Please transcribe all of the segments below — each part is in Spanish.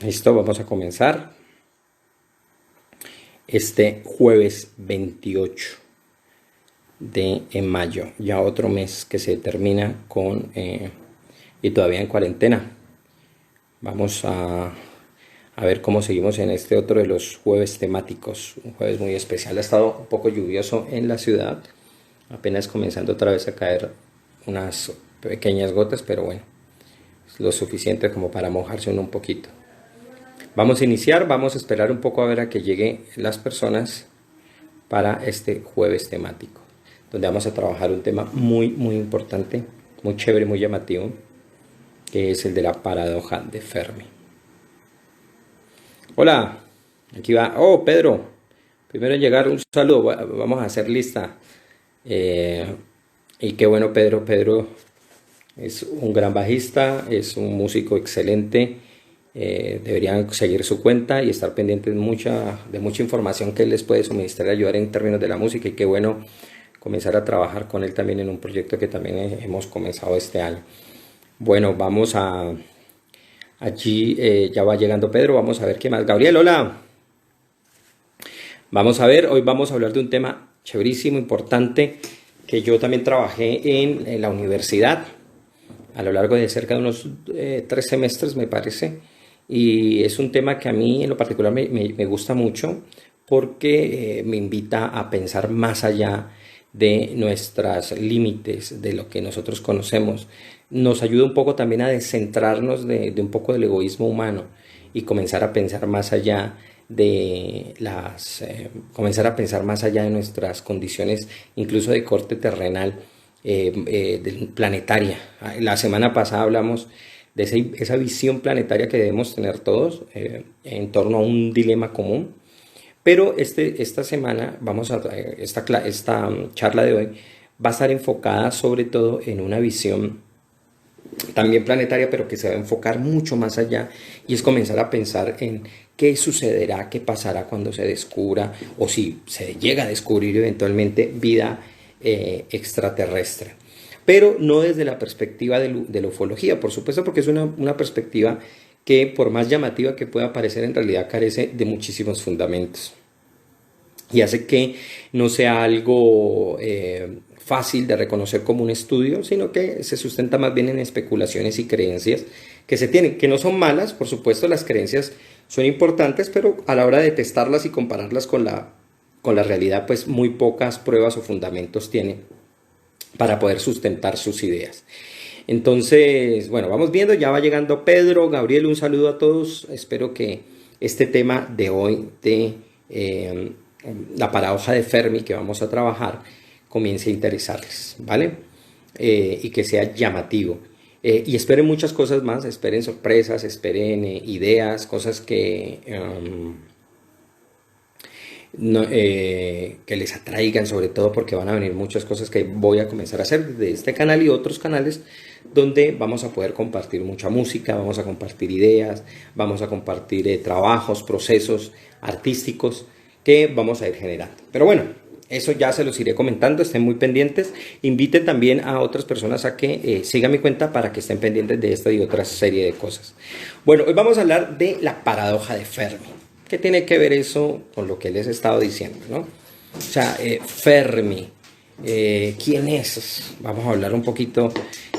Listo, vamos a comenzar este jueves 28 de mayo, ya otro mes que se termina y todavía en cuarentena. Vamos a ver cómo seguimos en este otro de los jueves temáticos, un jueves muy especial. Ha estado un poco lluvioso en la ciudad, apenas comenzando otra vez a caer unas pequeñas gotas, pero bueno, es lo suficiente como para mojarse uno un poquito. Vamos a iniciar, vamos a esperar un poco a ver a que lleguen las personas para este jueves temático, donde vamos a trabajar un tema muy importante, muy chévere, muy llamativo, que es el de la paradoja de Fermi. Hola, aquí va. Oh, Pedro, primero en llegar un saludo, vamos a hacer lista. Eh, y qué bueno, Pedro. Pedro es un gran bajista, es un músico excelente. Deberían seguir su cuenta y estar pendientes de mucha información que él les puede suministrar y ayudar en términos de la música. Y qué bueno comenzar a trabajar con él también en un proyecto que también hemos comenzado este año. Bueno, allí ya va llegando Pedro, vamos a ver qué más. Gabriel, hola. Vamos a ver, hoy vamos a hablar de un tema chéverísimo, importante, que yo también trabajé en la universidad a lo largo de cerca de unos 3 semestres, me parece. Y es un tema que a mí en lo particular me gusta mucho porque me invita a pensar más allá de nuestros límites, de lo que nosotros conocemos. Nos ayuda un poco también a descentrarnos de un poco del egoísmo humano y comenzar a pensar más allá comenzar a pensar más allá de nuestras condiciones, incluso de corte terrenal, planetaria. La semana pasada hablamos de esa visión planetaria que debemos tener todos en torno a un dilema común. Pero esta semana esta charla de hoy va a estar enfocada sobre todo en una visión también planetaria, pero que se va a enfocar mucho más allá, y es comenzar a pensar en qué sucederá, qué pasará cuando se descubra, o si se llega a descubrir eventualmente vida extraterrestre. Pero no desde la perspectiva de la ufología, por supuesto, porque es una perspectiva que, por más llamativa que pueda parecer, en realidad carece de muchísimos fundamentos y hace que no sea algo fácil de reconocer como un estudio, sino que se sustenta más bien en especulaciones y creencias que se tienen, que no son malas. Por supuesto, las creencias son importantes, pero a la hora de testarlas y compararlas con la realidad, pues muy pocas pruebas o fundamentos tienen para poder sustentar sus ideas. Entonces, bueno, vamos viendo, ya va llegando Pedro, Gabriel, un saludo a todos. Espero que este tema de hoy de la paradoja de Fermi que vamos a trabajar comience a interesarles, ¿vale? Y que sea llamativo. Y esperen muchas cosas más, esperen sorpresas, esperen ideas, cosas que les atraigan, sobre todo porque van a venir muchas cosas que voy a comenzar a hacer de este canal y otros canales, donde vamos a poder compartir mucha música, vamos a compartir ideas, vamos a compartir trabajos, procesos artísticos que vamos a ir generando. Pero bueno, eso ya se los iré comentando, estén muy pendientes. Inviten también a otras personas a que sigan mi cuenta para que estén pendientes de esta y otra serie de cosas. Bueno, hoy vamos a hablar de la paradoja de Fermi. ¿Qué tiene que ver eso con lo que les he estado diciendo, ¿no? O sea, Fermi, ¿quién es? Vamos a hablar un poquito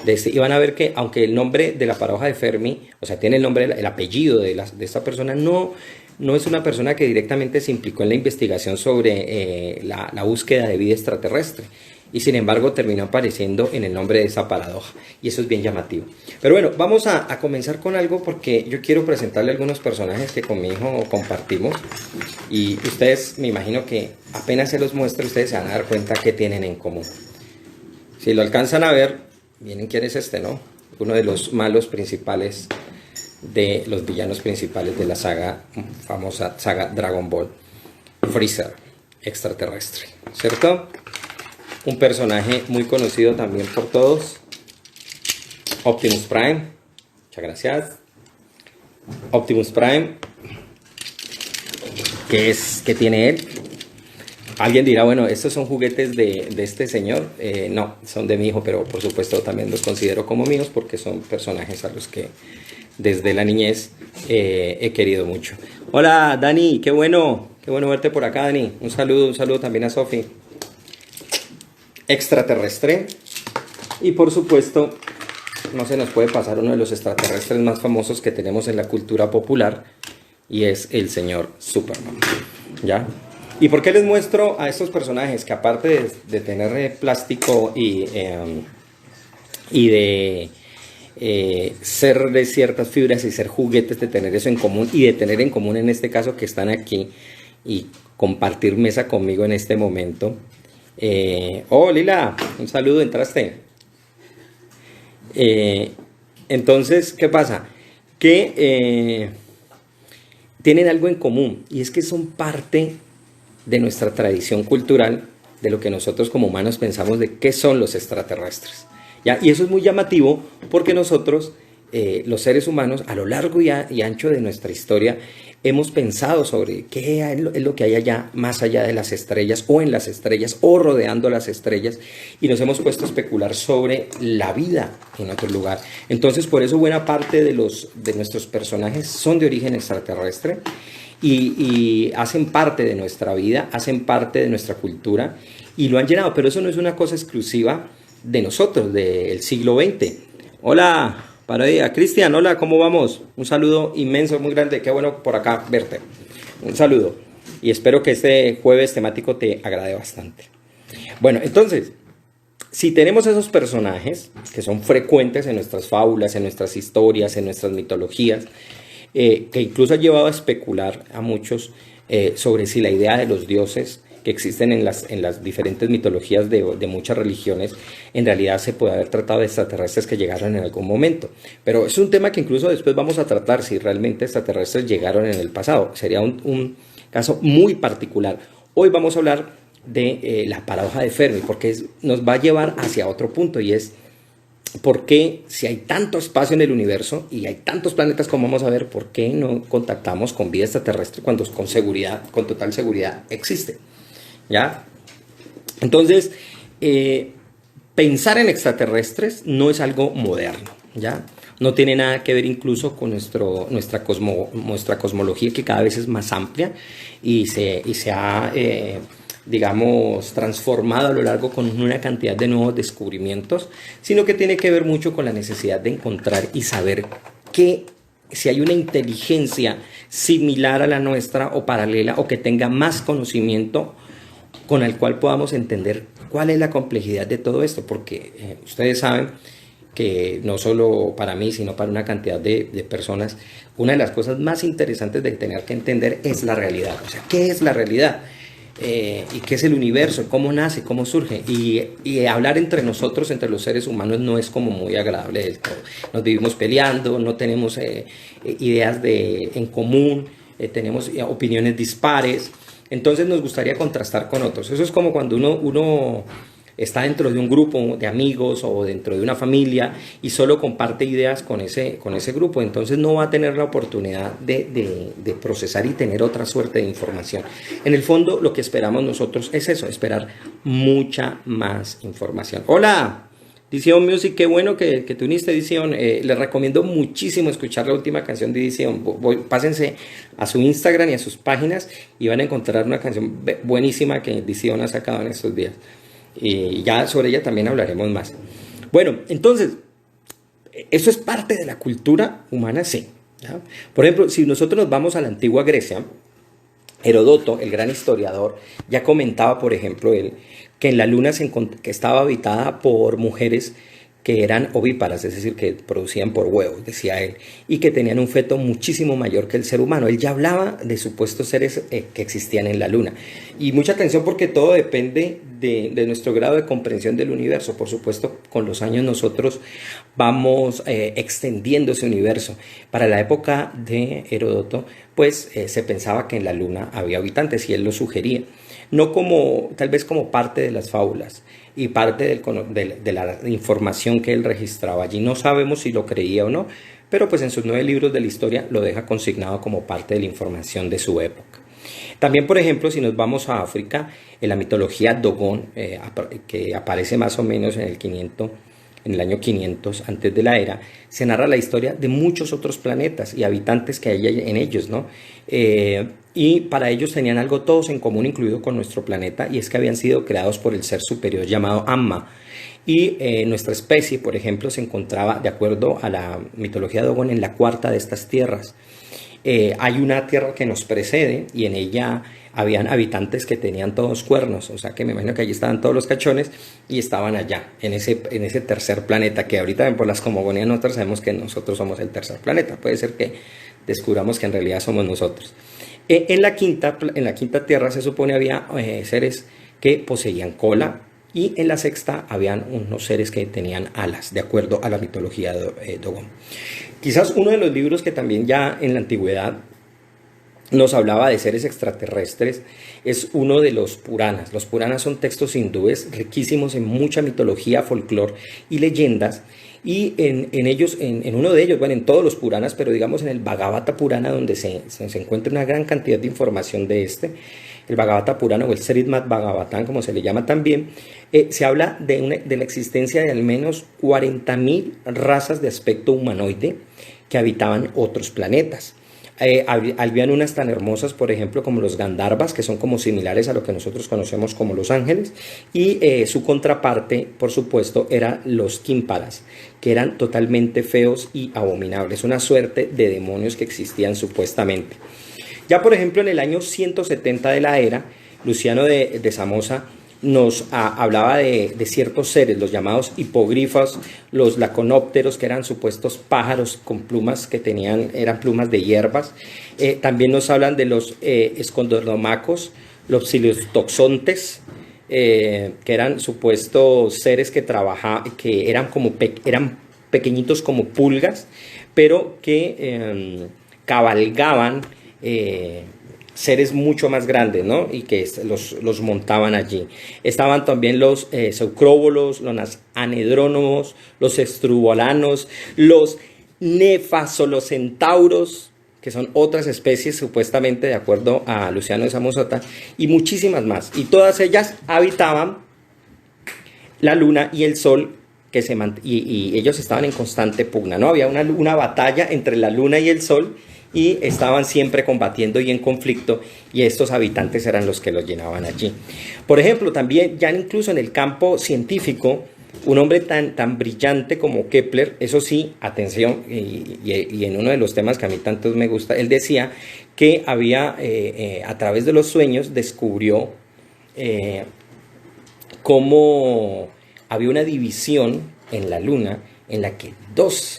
de este. Y van a ver que, aunque el nombre de la paradoja de Fermi, o sea, tiene el nombre, el apellido de esta persona, no es una persona que directamente se implicó en la investigación sobre la búsqueda de vida extraterrestre. Y sin embargo terminó apareciendo en el nombre de esa paradoja. Y eso es bien llamativo. Pero bueno, vamos a comenzar con algo, porque yo quiero presentarle algunos personajes que con mi hijo compartimos. Y ustedes, me imagino que apenas se los muestre, ustedes se van a dar cuenta que tienen en común. Si lo alcanzan a ver, miren quién es este, ¿no? Uno de los malos principales, de los villanos principales de la famosa saga Dragon Ball. Freezer, extraterrestre, ¿cierto? Un personaje muy conocido también por todos. Optimus Prime, muchas gracias. Optimus Prime, ¿qué tiene él? Alguien dirá, bueno, estos son juguetes de este señor. No, son de mi hijo, pero por supuesto también los considero como míos, porque son personajes a los que desde la niñez he querido mucho. Hola Dani, qué bueno verte por acá, Dani. Un saludo también a Sofi. Extraterrestre. Y por supuesto, no se nos puede pasar uno de los extraterrestres más famosos que tenemos en la cultura popular, y es el señor Superman. ¿Ya? ¿Y por qué les muestro a estos personajes que, aparte de tener plástico y de ser de ciertas fibras y ser juguetes, de tener eso en común, y de tener en común en este caso que están aquí y compartir mesa conmigo en este momento? Oh, Lila, un saludo, entraste. Entonces, ¿qué pasa? Que tienen algo en común, y es que son parte de nuestra tradición cultural, de lo que nosotros como humanos pensamos de qué son los extraterrestres. ¿Ya? Y eso es muy llamativo porque nosotros, los seres humanos, a lo largo y ancho de nuestra historia, hemos pensado sobre qué es lo que hay allá, más allá de las estrellas, o en las estrellas, o rodeando las estrellas, y nos hemos puesto a especular sobre la vida en otro lugar. Entonces, por eso buena parte de nuestros personajes son de origen extraterrestre, y hacen parte de nuestra vida, hacen parte de nuestra cultura, y lo han llenado. Pero eso no es una cosa exclusiva de nosotros, del siglo XX. Hola, Parodia. Cristian, hola, ¿cómo vamos? Un saludo inmenso, muy grande, qué bueno por acá verte. Un saludo, y espero que este jueves temático te agrade bastante. Bueno, entonces, si tenemos esos personajes que son frecuentes en nuestras fábulas, en nuestras historias, en nuestras mitologías, que incluso ha llevado a especular a muchos sobre si la idea de los dioses que existen en las diferentes mitologías de muchas religiones, en realidad se puede haber tratado de extraterrestres que llegaron en algún momento. Pero es un tema que incluso después vamos a tratar, si realmente extraterrestres llegaron en el pasado. Sería un caso muy particular. Hoy vamos a hablar de la paradoja de Fermi, porque nos va a llevar hacia otro punto, y es por qué, si hay tanto espacio en el universo y hay tantos planetas como vamos a ver, por qué no contactamos con vida extraterrestre cuando con seguridad, con total seguridad existe. ¿Ya? Entonces, pensar en extraterrestres no es algo moderno, ¿ya? No tiene nada que ver incluso con nuestra cosmología, que cada vez es más amplia y se ha, digamos, transformado a lo largo con una cantidad de nuevos descubrimientos, sino que tiene que ver mucho con la necesidad de encontrar y saber si hay una inteligencia similar a la nuestra o paralela, o que tenga más conocimiento con el cual podamos entender cuál es la complejidad de todo esto, porque ustedes saben que no solo para mí, sino para una cantidad de personas, una de las cosas más interesantes de tener que entender es la realidad. O sea, ¿qué es la realidad? Y qué es el universo, cómo nace, cómo surge, y hablar entre nosotros, entre los seres humanos, no es como muy agradable del todo. Nos vivimos peleando, no tenemos ideas en común, tenemos opiniones dispares. Entonces nos gustaría contrastar con otros. Eso es como cuando uno está dentro de un grupo de amigos o dentro de una familia y solo comparte ideas con ese grupo. Entonces no va a tener la oportunidad de procesar y tener otra suerte de información. En el fondo, lo que esperamos nosotros es eso, esperar mucha más información. ¡Hola! Dision Music, qué bueno que te uniste, Dision. Les recomiendo muchísimo escuchar la última canción de Dision. Pásense a su Instagram y a sus páginas y van a encontrar una canción buenísima que Dision ha sacado en estos días. Y ya sobre ella también hablaremos más. Bueno, entonces, ¿eso es parte de la cultura humana? Sí, ¿ya? Por ejemplo, si nosotros nos vamos a la antigua Grecia, Heródoto, el gran historiador, ya comentaba, por ejemplo, él, que en la luna que estaba habitada por mujeres que eran ovíparas, es decir, que producían por huevos, decía él, y que tenían un feto muchísimo mayor que el ser humano. Él ya hablaba de supuestos seres que existían en la luna. Y mucha atención, porque todo depende de nuestro grado de comprensión del universo. Por supuesto, con los años nosotros vamos extendiendo ese universo. Para la época de Heródoto, pues se pensaba que en la luna había habitantes, y él lo sugería. No tal vez como parte de las fábulas y parte de la información que él registraba allí. No sabemos si lo creía o no, pero pues en sus 9 libros de la historia lo deja consignado como parte de la información de su época. También, por ejemplo, si nos vamos a África, en la mitología Dogón, que aparece más o menos en el 500 en el año 500 antes de la era, se narra la historia de muchos otros planetas y habitantes que hay en ellos, ¿no? Y para ellos tenían algo todos en común, incluido con nuestro planeta, y es que habían sido creados por el ser superior llamado Amma. Y nuestra especie, por ejemplo, se encontraba, de acuerdo a la mitología de Dogon, en la cuarta de estas tierras. Hay una tierra que nos precede y en ella habían habitantes que tenían todos cuernos, o sea que me imagino que allí estaban todos los cachones y estaban allá, en ese tercer planeta, que ahorita por las cosmogonías nosotros sabemos que nosotros somos el tercer planeta. Puede ser que descubramos que en realidad somos nosotros. En la quinta tierra se supone había seres que poseían cola, y en la sexta habían unos seres que tenían alas, de acuerdo a la mitología de Dogon. Quizás uno de los libros que también ya en la antigüedad nos hablaba de seres extraterrestres es uno de los Puranas. Los Puranas son textos hindúes riquísimos en mucha mitología, folclore y leyendas. Y en ellos, en uno de ellos, bueno, en todos los Puranas, pero digamos en el Bhagavata Purana, donde se encuentra una gran cantidad de información de el Bhagavata Purana o el Srimad Bhagavatam, como se le llama también, se habla de la existencia de al menos 40.000 razas de aspecto humanoide que habitaban otros planetas. Habían unas tan hermosas, por ejemplo, como los Gandharvas, que son como similares a lo que nosotros conocemos como los ángeles, y su contraparte, por supuesto, eran los Kimparas, que eran totalmente feos y abominables, una suerte de demonios que existían supuestamente. Ya, por ejemplo, en el año 170 de la era, Luciano de Samoza nos hablaba de ciertos seres, los llamados hipogrifos, los laconópteros, que eran supuestos pájaros con plumas que eran plumas de hierbas. También nos hablan de los escondernomacos, los psilotoxontes, que eran supuestos seres que eran eran pequeñitos como pulgas, pero que cabalgaban seres mucho más grandes, ¿no? Y que los montaban allí. Estaban también los zeucróbolos, los anedrónomos, los estrubolanos, los nefasolocentauros, que son otras especies supuestamente de acuerdo a Luciano de Samosata, y muchísimas más. Y todas ellas habitaban la luna y el sol, y ellos estaban en constante pugna, ¿no? Había una batalla entre la luna y el sol, y estaban siempre combatiendo y en conflicto, y estos habitantes eran los que los llenaban allí. Por ejemplo, también ya incluso en el campo científico, un hombre tan brillante como Kepler, eso sí, atención, y en uno de los temas que a mí tantos me gusta, él decía que había, a través de los sueños, descubrió cómo había una división en la luna en la que dos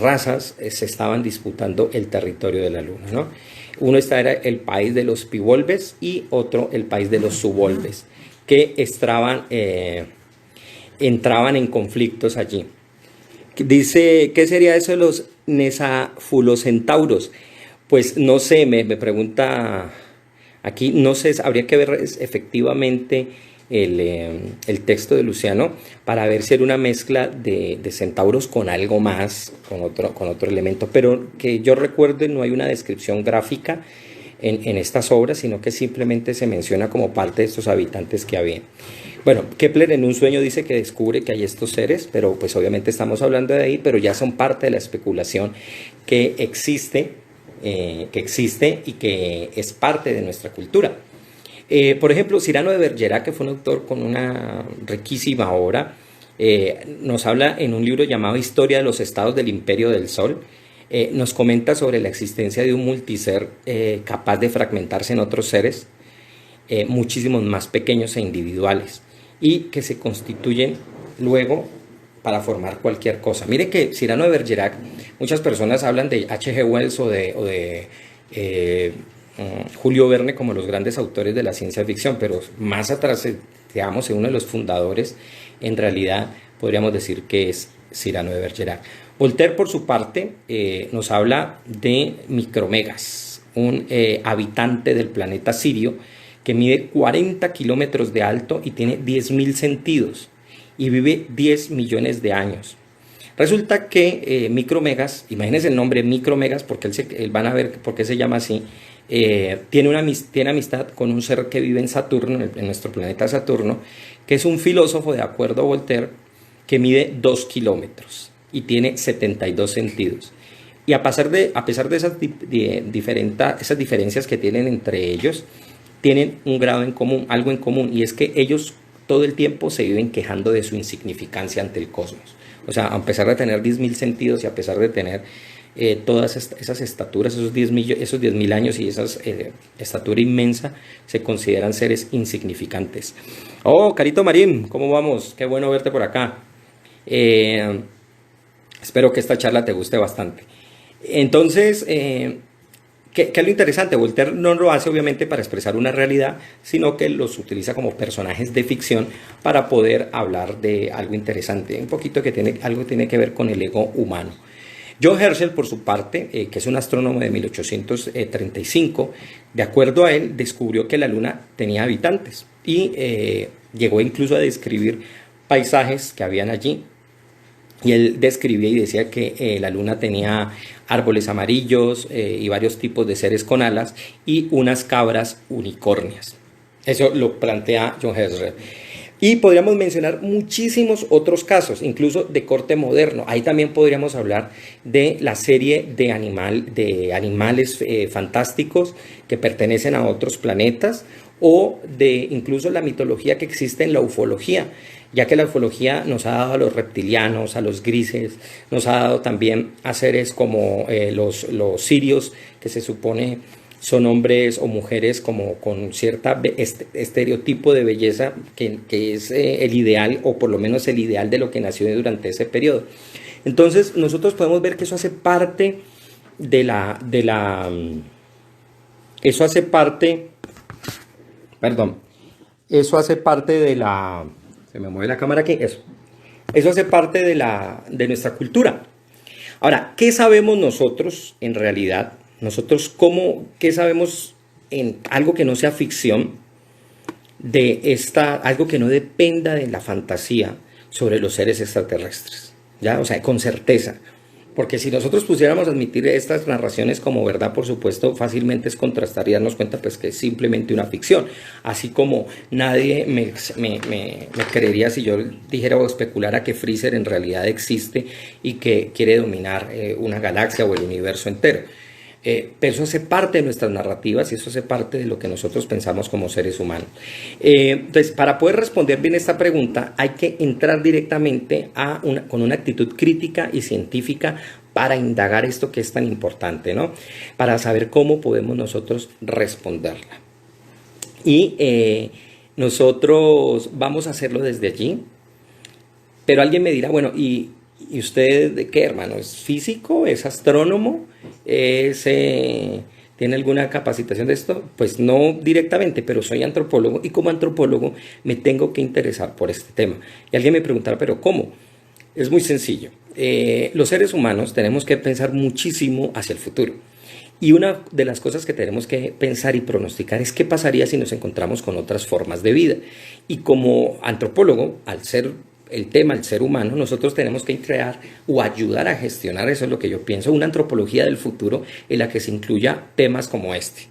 razas se estaban disputando el territorio de la luna, ¿no? Uno era el país de los pivolves y otro el país de los subolves, que entraban en conflictos allí. Dice, ¿qué sería eso de los nesafulocentauros? Pues no sé, me pregunta aquí, no sé, habría que ver efectivamente el texto de Luciano para ver si era una mezcla de centauros con algo más, con otro elemento, pero que yo recuerde no hay una descripción gráfica en estas obras, sino que simplemente se menciona como parte de estos habitantes que había. Bueno, Kepler en un sueño dice que descubre que hay estos seres, pero pues obviamente estamos hablando de ahí, pero ya son parte de la especulación que existe y que es parte de nuestra cultura. Por ejemplo, Cyrano de Bergerac, que fue un autor con una riquísima obra, nos habla en un libro llamado Historia de los Estados del Imperio del Sol, nos comenta sobre la existencia de un multiser capaz de fragmentarse en otros seres, muchísimos más pequeños e individuales, y que se constituyen luego para formar cualquier cosa. Mire que Cyrano de Bergerac, muchas personas hablan de H.G. Wells o de Julio Verne como los grandes autores de la ciencia ficción, pero más atrás, digamos, uno de los fundadores, en realidad podríamos decir que es Cyrano de Bergerac. Voltaire, por su parte, nos habla de Micromegas, un habitante del planeta Sirio que mide 40 kilómetros de alto y tiene 10.000 sentidos y vive 10 millones de años. Resulta que Micromegas, imagínense el nombre Micromegas, porque van a ver por qué se llama así, tiene amistad con un ser que vive en Saturno, en nuestro planeta Saturno, que es un filósofo, de acuerdo a Voltaire, que mide 2 kilómetros y tiene 72 sentidos. Y a pesar de esas, esas diferencias que tienen entre ellos, tienen un grado en común, algo en común, y es que ellos todo el tiempo se viven quejando de su insignificancia ante el cosmos. O sea, a pesar de tener 10.000 sentidos y a pesar de tener todas esas estaturas, esos 10.000 años y esa estatura inmensa, se consideran seres insignificantes. Oh, Carito Marín, ¿cómo vamos? Qué bueno verte por acá. Espero que esta charla te guste bastante. Entonces, ¿qué es lo interesante? Voltaire no lo hace obviamente para expresar una realidad, sino que los utiliza como personajes de ficción para poder hablar de algo interesante, un poquito algo tiene que ver con el ego humano. John Herschel, por su parte, que es un astrónomo de 1835, de acuerdo a él, descubrió que la Luna tenía habitantes y llegó incluso a describir paisajes que habían allí. Y él describía y decía que la Luna tenía árboles amarillos y varios tipos de seres con alas y unas cabras unicornias. Eso lo plantea John Herschel. Y podríamos mencionar muchísimos otros casos, incluso de corte moderno. Ahí también podríamos hablar de la serie de animales fantásticos que pertenecen a otros planetas, o de incluso la mitología que existe en la ufología, ya que la ufología nos ha dado a los reptilianos, a los grises, nos ha dado también a seres como los sirios, que se supone son hombres o mujeres como con cierta estereotipo de belleza que es el ideal, o por lo menos el ideal de lo que nació durante ese periodo. Entonces nosotros podemos ver que eso hace parte eso hace parte de la, se me mueve la cámara aquí, eso hace parte de nuestra cultura. Ahora, ¿qué sabemos nosotros en realidad? Nosotros, ¿qué sabemos en algo que no sea ficción, algo que no dependa de la fantasía sobre los seres extraterrestres? ¿Ya? O sea, con certeza. Porque si nosotros pusiéramos a admitir estas narraciones como verdad, por supuesto, fácilmente es contrastar y darnos cuenta pues, que es simplemente una ficción. Así como nadie me creería si yo dijera o especulara que Freezer en realidad existe y que quiere dominar una galaxia o el universo entero. Pero eso hace parte de nuestras narrativas y eso hace parte de lo que nosotros pensamos como seres humanos. Entonces, para poder responder bien esta pregunta, hay que entrar directamente con una actitud crítica y científica para indagar esto que es tan importante, ¿no? Para saber cómo podemos nosotros responderla. Y nosotros vamos a hacerlo desde allí, pero alguien me dirá, bueno, ¿y usted de qué, hermano? ¿Es físico? ¿Es astrónomo? ¿Tiene alguna capacitación de esto? Pues no directamente, pero soy antropólogo y como antropólogo me tengo que interesar por este tema. Y alguien me preguntará, ¿pero cómo? Es muy sencillo. Los seres humanos tenemos que pensar muchísimo hacia el futuro. Y una de las cosas que tenemos que pensar y pronosticar es qué pasaría si nos encontramos con otras formas de vida. Y como antropólogo, al ser el tema, el ser humano, nosotros tenemos que crear o ayudar a gestionar, eso es lo que yo pienso, una antropología del futuro en la que se incluya temas como este,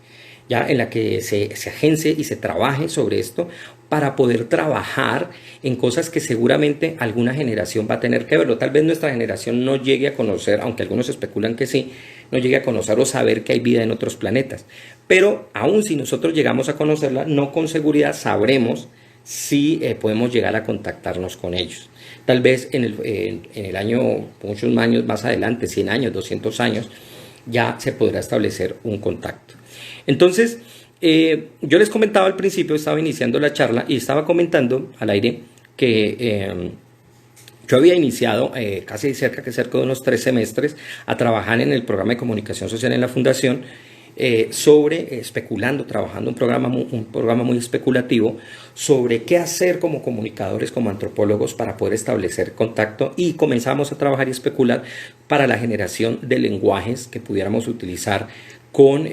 ya en la que se agencie y se trabaje sobre esto para poder trabajar en cosas que seguramente alguna generación va a tener que verlo. Tal vez nuestra generación no llegue a conocer, aunque algunos especulan que sí, no llegue a conocer o saber que hay vida en otros planetas. Pero aún si nosotros llegamos a conocerla, no con seguridad sabremos si podemos llegar a contactarnos con ellos. Tal vez en el año, muchos años más adelante, 100 años, 200 años, ya se podrá establecer un contacto. Entonces, yo les comentaba al principio, estaba iniciando la charla y estaba comentando al aire que yo había iniciado casi cerca de unos 3 semestres a trabajar en el programa de comunicación social en la Fundación, trabajando un programa muy especulativo sobre qué hacer como comunicadores, como antropólogos para poder establecer contacto, y comenzamos a trabajar y especular para la generación de lenguajes que pudiéramos utilizar con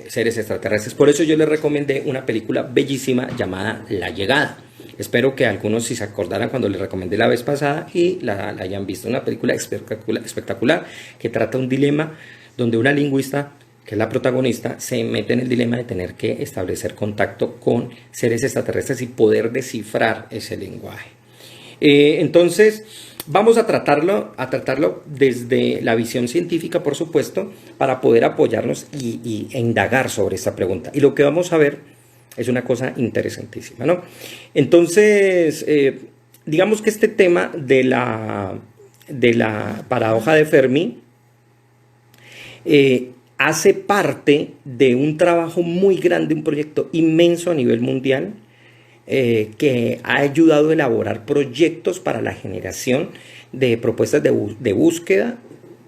seres extraterrestres. Por eso yo les recomendé una película bellísima llamada La Llegada. Espero que algunos si se acordaran cuando les recomendé la vez pasada y la hayan visto. Una película espectacular que trata un dilema donde una lingüista, que es la protagonista, se mete en el dilema de tener que establecer contacto con seres extraterrestres y poder descifrar ese lenguaje. Entonces, vamos a tratarlo desde la visión científica, por supuesto, para poder apoyarnos e indagar sobre esta pregunta. Y lo que vamos a ver es una cosa interesantísima, ¿no? Entonces, digamos que este tema de la paradoja de Fermi hace parte de un trabajo muy grande, un proyecto inmenso a nivel mundial, que ha ayudado a elaborar proyectos para la generación de propuestas de búsqueda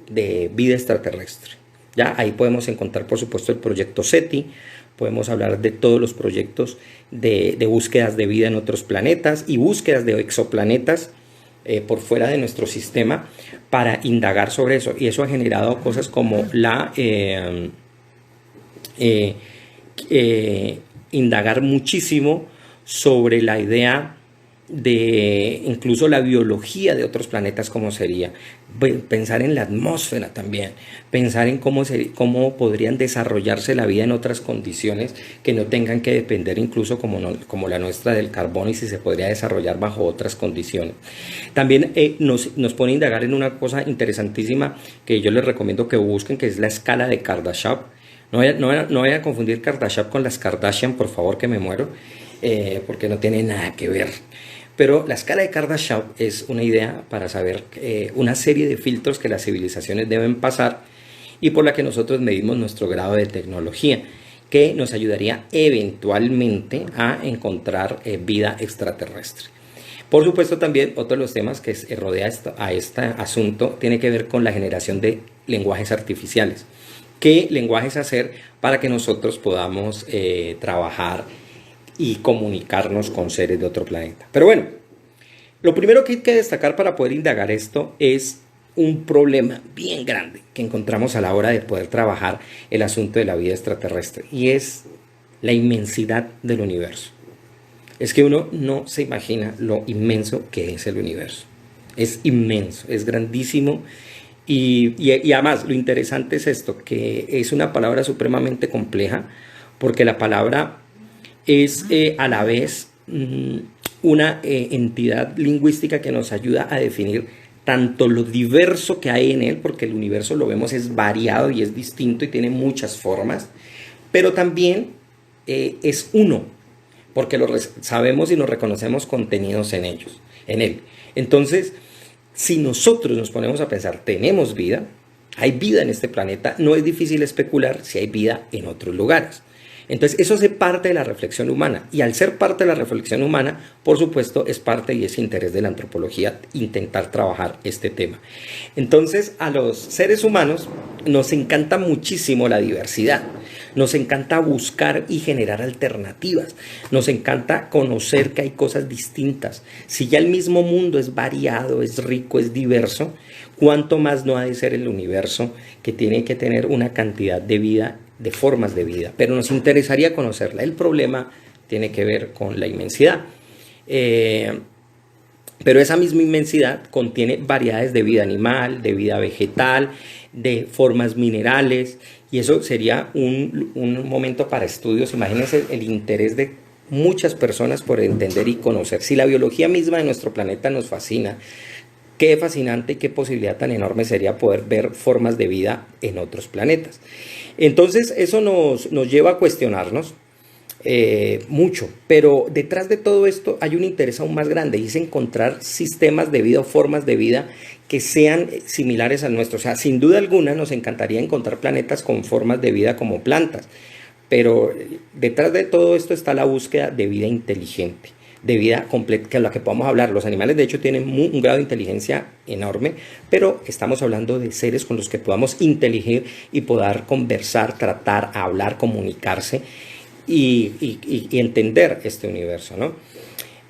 de vida extraterrestre. ¿Ya? Ahí podemos encontrar, por supuesto, el proyecto SETI, podemos hablar de todos los proyectos de búsquedas de vida en otros planetas y búsquedas de exoplanetas por fuera de nuestro sistema para indagar sobre eso. Y eso ha generado cosas como indagar muchísimo sobre la idea de incluso la biología de otros planetas, cómo sería, pensar en la atmósfera también, pensar en cómo podrían desarrollarse la vida en otras condiciones que no tengan que depender incluso como la nuestra del carbono, y si se podría desarrollar bajo otras condiciones. También nos pone a indagar en una cosa interesantísima que yo les recomiendo que busquen, que es la escala de Kardashev. No vayan a confundir Kardashev con las Kardashian, por favor, que me muero, porque no tiene nada que ver. Pero la escala de Kardashev es una idea para saber una serie de filtros que las civilizaciones deben pasar y por la que nosotros medimos nuestro grado de tecnología, que nos ayudaría eventualmente a encontrar vida extraterrestre. Por supuesto, también otro de los temas que rodea a este asunto tiene que ver con la generación de lenguajes artificiales. ¿Qué lenguajes hacer para que nosotros podamos trabajar y comunicarnos con seres de otro planeta? Pero bueno, lo primero que hay que destacar para poder indagar esto es un problema bien grande que encontramos a la hora de poder trabajar el asunto de la vida extraterrestre, y es la inmensidad del universo. Es que uno no se imagina lo inmenso que es el universo. Es inmenso, es grandísimo. Y además lo interesante es esto, que es una palabra supremamente compleja, porque la palabra es a la vez una entidad lingüística que nos ayuda a definir tanto lo diverso que hay en él, porque el universo, lo vemos, es variado y es distinto y tiene muchas formas, pero también es uno, porque lo sabemos y nos reconocemos contenidos en él. Entonces, si nosotros nos ponemos a pensar, tenemos vida, hay vida en este planeta, no es difícil especular si hay vida en otros lugares. Entonces, eso hace parte de la reflexión humana, y al ser parte de la reflexión humana, por supuesto, es parte y es interés de la antropología intentar trabajar este tema. Entonces, a los seres humanos nos encanta muchísimo la diversidad, nos encanta buscar y generar alternativas, nos encanta conocer que hay cosas distintas. Si ya el mismo mundo es variado, es rico, es diverso, ¿cuánto más no ha de ser el universo, que tiene que tener una cantidad de vida, de formas de vida? Pero nos interesaría conocerla. El problema tiene que ver con la inmensidad. Pero esa misma inmensidad contiene variedades de vida animal, de vida vegetal, de formas minerales, y eso sería un momento para estudios. Imagínense el interés de muchas personas por entender y conocer. Si la biología misma de nuestro planeta nos fascina, qué fascinante y qué posibilidad tan enorme sería poder ver formas de vida en otros planetas. Entonces eso nos lleva a cuestionarnos mucho, pero detrás de todo esto hay un interés aún más grande, y es encontrar sistemas de vida o formas de vida que sean similares al nuestro. O sea, sin duda alguna nos encantaría encontrar planetas con formas de vida como plantas, pero detrás de todo esto está la búsqueda de vida inteligente, de vida completa, que es la que podamos hablar. Los animales de hecho tienen un grado de inteligencia enorme, pero estamos hablando de seres con los que podamos inteligir y poder conversar, tratar, hablar, comunicarse y entender este universo, ¿no?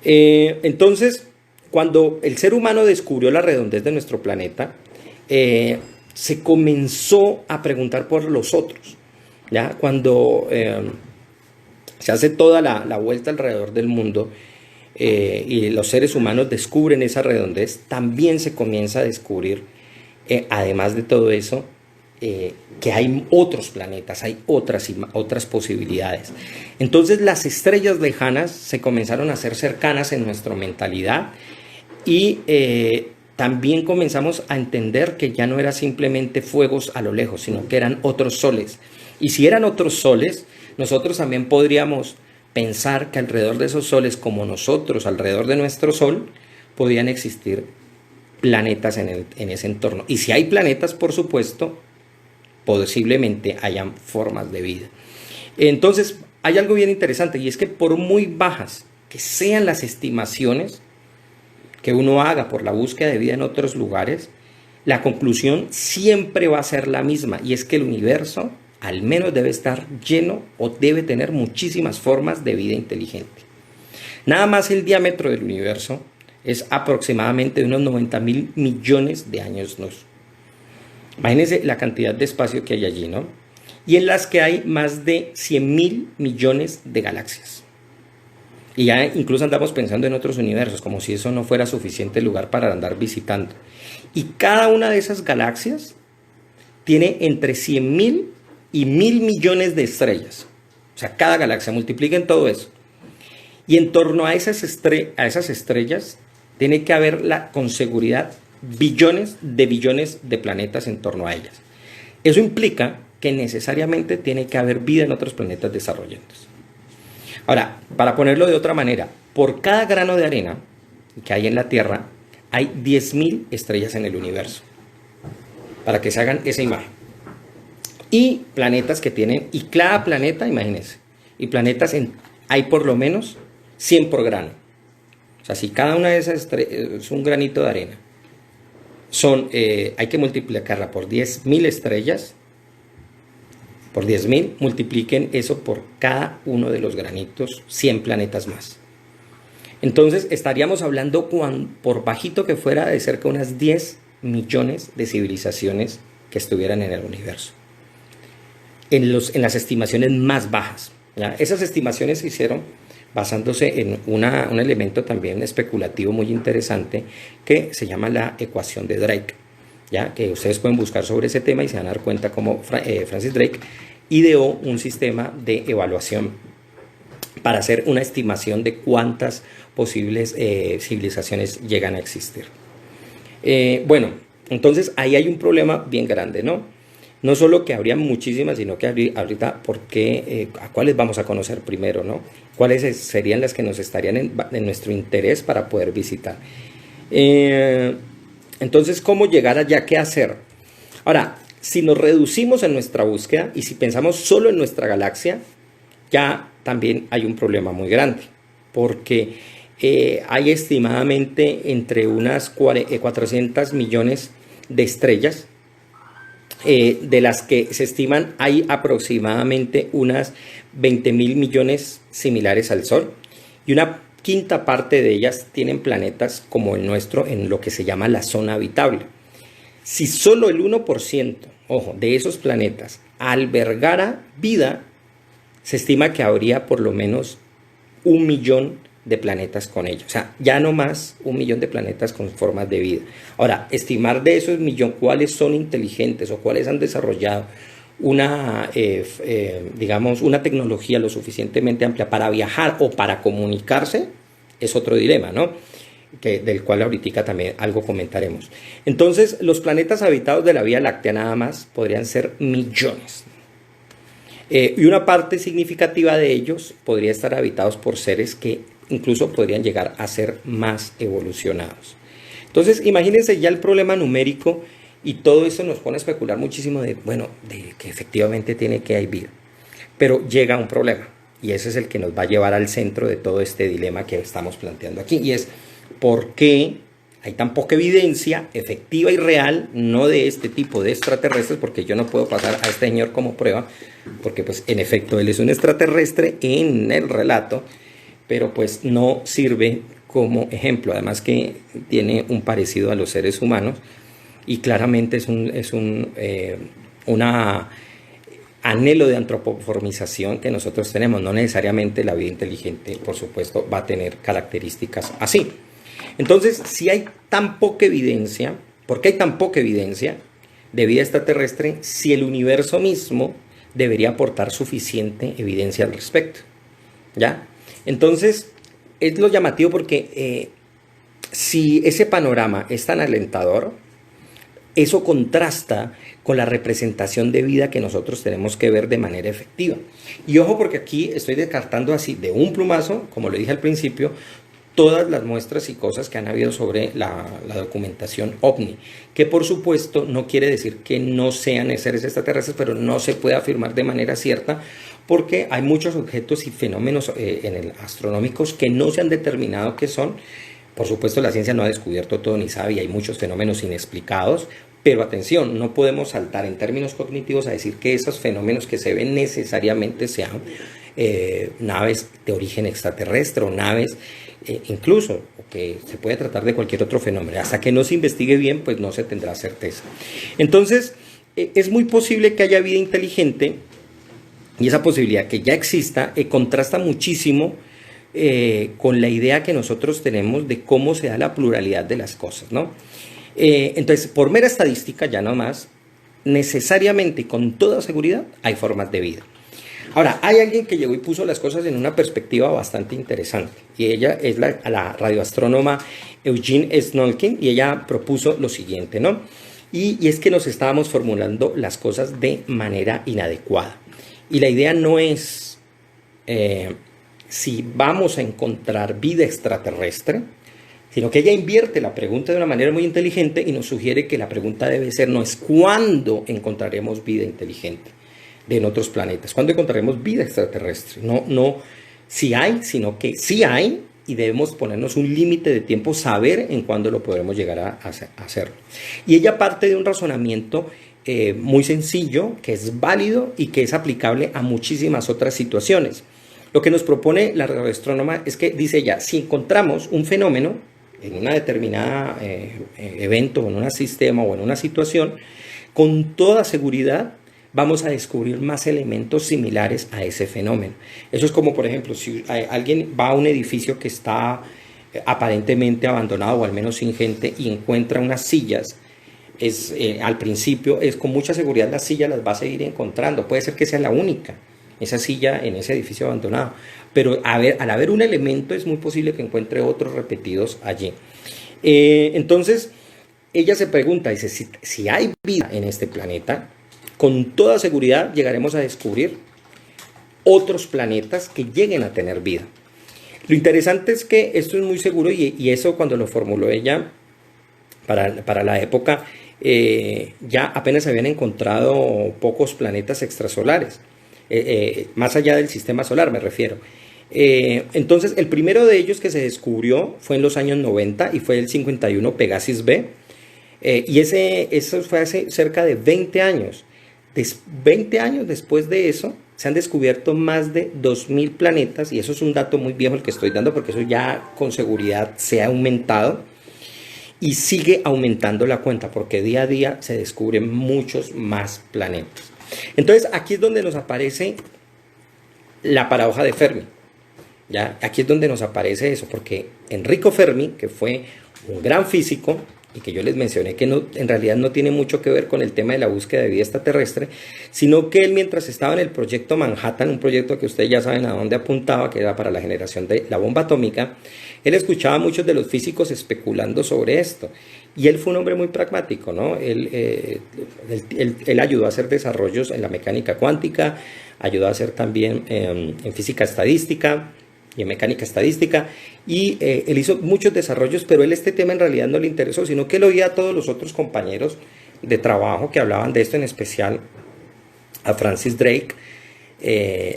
Entonces, cuando el ser humano descubrió la redondez de nuestro planeta, se comenzó a preguntar por los otros, ¿ya? Cuando se hace toda la vuelta alrededor del mundo, y los seres humanos descubren esa redondez, también se comienza a descubrir, además de todo eso, que hay otros planetas, hay otras posibilidades. Entonces las estrellas lejanas se comenzaron a hacer cercanas en nuestra mentalidad, y también comenzamos a entender que ya no era simplemente fuegos a lo lejos, sino que eran otros soles. Y si eran otros soles, nosotros también podríamos pensar que alrededor de esos soles, como nosotros, alrededor de nuestro sol, podían existir planetas en ese entorno. Y si hay planetas, por supuesto, posiblemente hayan formas de vida. Entonces, hay algo bien interesante, y es que por muy bajas que sean las estimaciones que uno haga por la búsqueda de vida en otros lugares, la conclusión siempre va a ser la misma, y es que el universo al menos debe estar lleno o debe tener muchísimas formas de vida inteligente. Nada más el diámetro del universo es aproximadamente de unos 90.000 millones de años luz. Imagínense la cantidad de espacio que hay allí, ¿no? Y en las que hay más de 100.000 millones de galaxias. Y ya incluso andamos pensando en otros universos, como si eso no fuera suficiente lugar para andar visitando. Y cada una de esas galaxias tiene entre 100.000 y 1.000 millones de estrellas. O sea, cada galaxia, multipliquen todo eso. Y en torno a esas estrellas tiene que haber con seguridad billones de planetas en torno a ellas. Eso implica que necesariamente tiene que haber vida en otros planetas desarrollándose. Ahora, para ponerlo de otra manera, por cada grano de arena que hay en la Tierra, hay 10.000 estrellas en el universo. Para que se hagan esa imagen. Y planetas que tienen, y cada planeta, imagínense, y planetas hay por lo menos 100 por grano. O sea, si cada una de esas estrellas es un granito de arena, hay que multiplicarla por 10.000 estrellas, por 10.000, multipliquen eso por cada uno de los granitos, 100 planetas más. Entonces estaríamos hablando, por bajito que fuera, de cerca de unas 10 millones de civilizaciones que estuvieran en el universo. En las estimaciones más bajas, ¿ya? Esas estimaciones se hicieron basándose en un elemento también especulativo muy interesante que se llama la ecuación de Drake, ¿ya? Que ustedes pueden buscar sobre ese tema y se van a dar cuenta cómo Francis Drake ideó un sistema de evaluación para hacer una estimación de cuántas posibles civilizaciones llegan a existir. Bueno, entonces ahí hay un problema bien grande, ¿no? No solo que habría muchísimas, sino que ahorita, ¿a cuáles vamos a conocer primero, no? ¿Cuáles serían las que nos estarían en nuestro interés para poder visitar? Entonces, ¿cómo llegar allá? ¿Qué hacer? Ahora, si nos reducimos en nuestra búsqueda y si pensamos solo en nuestra galaxia, ya también hay un problema muy grande, porque hay estimadamente entre unas 400 millones de estrellas, de las que se estiman hay aproximadamente unas 20.000 millones similares al Sol, y una quinta parte de ellas tienen planetas como el nuestro en lo que se llama la zona habitable. Si solo el 1%, ojo, de esos planetas albergara vida, se estima que habría por lo menos 1 millón de planetas con ellos. O sea, ya no más 1 millón de planetas con formas de vida. Ahora, estimar de esos 1 millón cuáles son inteligentes o cuáles han desarrollado digamos, una tecnología lo suficientemente amplia para viajar o para comunicarse, es otro dilema, ¿no? Del cual ahorita también algo comentaremos. Entonces, los planetas habitados de la Vía Láctea nada más podrían ser millones. Y una parte significativa de ellos podría estar habitados por seres que incluso podrían llegar a ser más evolucionados. Entonces, imagínense ya el problema numérico, y todo eso nos pone a especular muchísimo de que efectivamente tiene que haber vida. Pero llega un problema, y ese es el que nos va a llevar al centro de todo este dilema que estamos planteando aquí, y es ¿por qué hay tan poca evidencia efectiva y real, no de este tipo de extraterrestres? Porque yo no puedo pasar a este señor como prueba, porque pues en efecto él es un extraterrestre en el relato, pero pues no sirve como ejemplo, además que tiene un parecido a los seres humanos y claramente es un anhelo de antropoformización que nosotros tenemos. No necesariamente la vida inteligente, por supuesto, va a tener características así. Entonces, si hay tan poca evidencia, ¿por qué hay tan poca evidencia de vida extraterrestre si el universo mismo debería aportar suficiente evidencia al respecto? ¿Ya? Entonces, es lo llamativo porque si ese panorama es tan alentador, eso contrasta con la representación de vida que nosotros tenemos que ver de manera efectiva. Y ojo, porque aquí estoy descartando así de un plumazo, como lo dije al principio, todas las muestras y cosas que han habido sobre la documentación OVNI, que por supuesto no quiere decir que no sean seres extraterrestres, pero no se puede afirmar de manera cierta, porque hay muchos objetos y fenómenos astronómicos que no se han determinado qué son. Por supuesto, la ciencia no ha descubierto todo ni sabe, y hay muchos fenómenos inexplicados, pero atención, no podemos saltar en términos cognitivos a decir que esos fenómenos que se ven necesariamente sean naves de origen extraterrestre o naves incluso, que se puede tratar de cualquier otro fenómeno. Hasta que no se investigue bien, pues no se tendrá certeza. Entonces, es muy posible que haya vida inteligente, y esa posibilidad que ya exista contrasta muchísimo con la idea que nosotros tenemos de cómo se da la pluralidad de las cosas, ¿no? Entonces, por mera estadística, ya no más, necesariamente y con toda seguridad hay formas de vida. Ahora, hay alguien que llegó y puso las cosas en una perspectiva bastante interesante, y ella es la radioastrónoma Eugene Snolkin, y ella propuso lo siguiente, ¿no? Y es que nos estábamos formulando las cosas de manera inadecuada. Y la idea no es si vamos a encontrar vida extraterrestre, sino que ella invierte la pregunta de una manera muy inteligente y nos sugiere que la pregunta debe ser no es cuándo encontraremos vida inteligente en otros planetas, cuándo encontraremos vida extraterrestre, no si hay, sino que sí hay, y debemos ponernos un límite de tiempo, saber en cuándo lo podremos llegar a hacerlo. Y ella parte de un razonamiento muy sencillo, que es válido y que es aplicable a muchísimas otras situaciones. Lo que nos propone la radioastrónoma es que, dice ella, si encontramos un fenómeno en una determinada evento, en un sistema o en una situación, con toda seguridad vamos a descubrir más elementos similares a ese fenómeno. Eso es como, por ejemplo, si alguien va a un edificio que está aparentemente abandonado o al menos sin gente y encuentra unas sillas, al principio es con mucha seguridad las sillas las va a seguir encontrando. Puede ser que sea la única esa silla en ese edificio abandonado, pero al haber un elemento es muy posible que encuentre otros repetidos allí. Entonces ella se pregunta, dice, si hay vida en este planeta, con toda seguridad llegaremos a descubrir otros planetas que lleguen a tener vida. Lo interesante es que esto es muy seguro, y eso cuando lo formuló ella para la época, ya apenas habían encontrado pocos planetas extrasolares, más allá del sistema solar me refiero. Entonces el primero de ellos que se descubrió fue en los años 90 y fue el 51 Pegasus B, y eso fue hace cerca de 20 años. 20 años después de eso se han descubierto más de 2000 planetas, y eso es un dato muy viejo el que estoy dando porque eso ya con seguridad se ha aumentado y sigue aumentando la cuenta porque día a día se descubren muchos más planetas. Entonces aquí es donde nos aparece la paradoja de Fermi, ¿ya? Aquí es donde nos aparece eso, porque Enrico Fermi, que fue un gran físico y que yo les mencioné que en realidad no tiene mucho que ver con el tema de la búsqueda de vida extraterrestre, sino que él, mientras estaba en el proyecto Manhattan, un proyecto que ustedes ya saben a dónde apuntaba, que era para la generación de la bomba atómica, él escuchaba a muchos de los físicos especulando sobre esto, y él fue un hombre muy pragmático, ¿no? Él ayudó a hacer desarrollos en la mecánica cuántica, ayudó a hacer también en física estadística y en mecánica estadística, y él hizo muchos desarrollos, pero él este tema en realidad no le interesó, sino que él oía a todos los otros compañeros de trabajo que hablaban de esto, en especial a Francis Drake,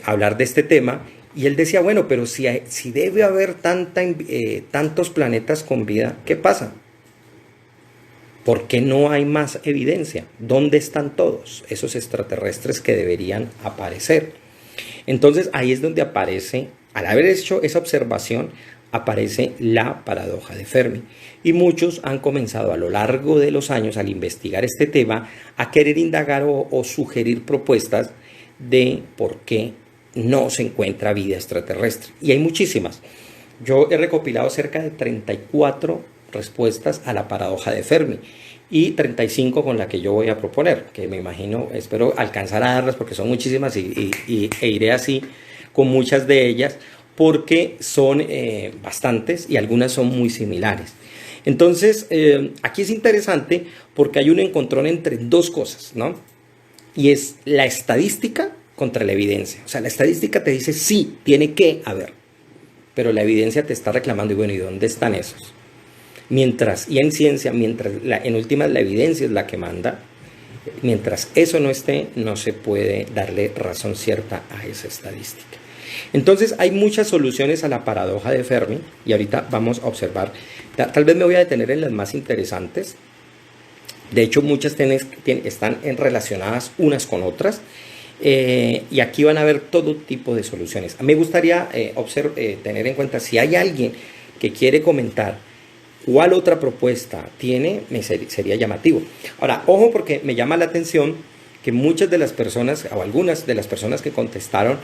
hablar de este tema, y él decía, bueno, pero si debe haber tantos planetas con vida, ¿qué pasa? ¿Por qué no hay más evidencia? ¿Dónde están todos esos extraterrestres que deberían aparecer? Entonces ahí es donde aparece, al haber hecho esa observación, aparece la paradoja de Fermi. Y muchos han comenzado a lo largo de los años, al investigar este tema, a querer indagar o sugerir propuestas de por qué no se encuentra vida extraterrestre. Y hay muchísimas. Yo he recopilado cerca de 34 respuestas a la paradoja de Fermi y 35 con la que yo voy a proponer, que me imagino, espero alcanzar a darlas porque son muchísimas e iré así con muchas de ellas porque son bastantes y algunas son muy similares. Entonces, aquí es interesante porque hay un encontrón entre dos cosas, ¿no? Y es la estadística contra la evidencia. O sea, la estadística te dice sí, tiene que haber, pero la evidencia te está reclamando y bueno, ¿y dónde están esos? Mientras, y en ciencia, en últimas la evidencia es la que manda, mientras eso no esté, no se puede darle razón cierta a esa estadística. Entonces hay muchas soluciones a la paradoja de Fermi y ahorita vamos a observar, tal vez me voy a detener en las más interesantes. De hecho, muchas están relacionadas unas con otras y aquí van a ver todo tipo de soluciones. Me gustaría tener en cuenta si hay alguien que quiere comentar cuál otra propuesta tiene, sería llamativo. Ahora, ojo porque me llama la atención que muchas de las personas, o algunas de las personas que contestaron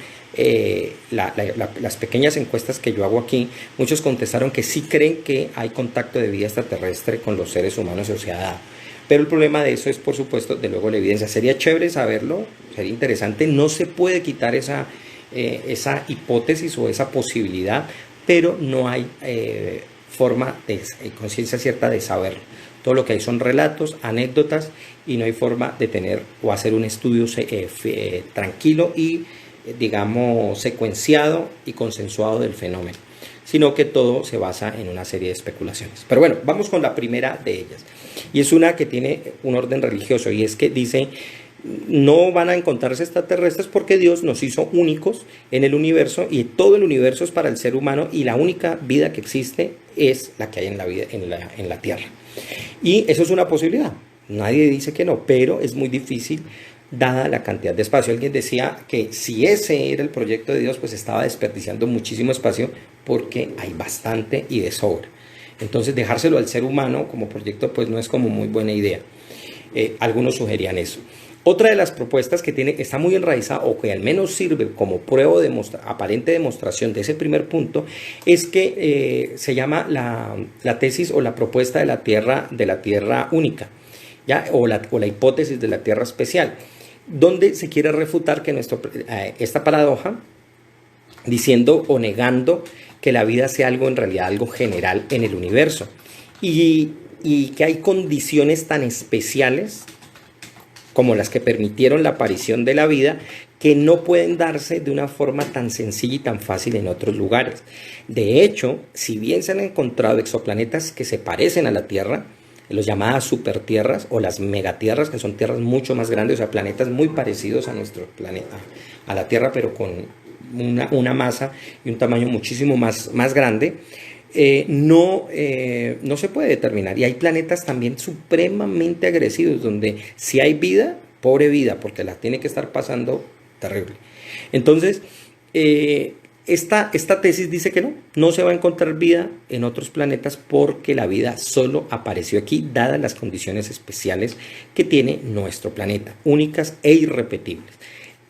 las pequeñas encuestas que yo hago aquí, muchos contestaron que sí creen que hay contacto de vida extraterrestre con los seres humanos, o sea, pero el problema de eso es, por supuesto, de luego la evidencia. Sería chévere saberlo, sería interesante, no se puede quitar esa hipótesis o esa posibilidad, pero no hay forma de conciencia cierta de saberlo. Todo lo que hay son relatos, anécdotas y no hay forma de tener o hacer un estudio tranquilo y, digamos, secuenciado y consensuado del fenómeno, sino que todo se basa en una serie de especulaciones. Pero bueno, vamos con la primera de ellas. Y es una que tiene un orden religioso y es que dice: no van a encontrarse extraterrestres porque Dios nos hizo únicos en el universo y todo el universo es para el ser humano y la única vida que existe es la que hay en la vida en la Tierra. Y eso es una posibilidad, nadie dice que no, pero es muy difícil dada la cantidad de espacio. Alguien decía que si ese era el proyecto de Dios, pues estaba desperdiciando muchísimo espacio porque hay bastante y de sobra. Entonces dejárselo al ser humano como proyecto pues no es como muy buena idea. Algunos sugerían eso. Otra de las propuestas que está muy enraizada o que al menos sirve como prueba de aparente demostración de ese primer punto es que se llama la tesis o la propuesta de la Tierra única, ¿ya? O la hipótesis de la Tierra especial, donde se quiere refutar que esta paradoja, diciendo o negando que la vida sea algo en realidad algo general en el universo y que hay condiciones tan especiales como las que permitieron la aparición de la vida, que no pueden darse de una forma tan sencilla y tan fácil en otros lugares. De hecho, si bien se han encontrado exoplanetas que se parecen a la Tierra, los llamadas supertierras o las megatierras, que son tierras mucho más grandes, o sea, planetas muy parecidos a nuestro planeta, a la Tierra, pero con una masa y un tamaño muchísimo más grande, no se puede determinar. Y hay planetas también supremamente agresivos donde si hay vida, pobre vida, porque la tiene que estar pasando terrible. Entonces, esta tesis dice que no se va a encontrar vida en otros planetas porque la vida solo apareció aquí, dadas las condiciones especiales que tiene nuestro planeta, únicas e irrepetibles.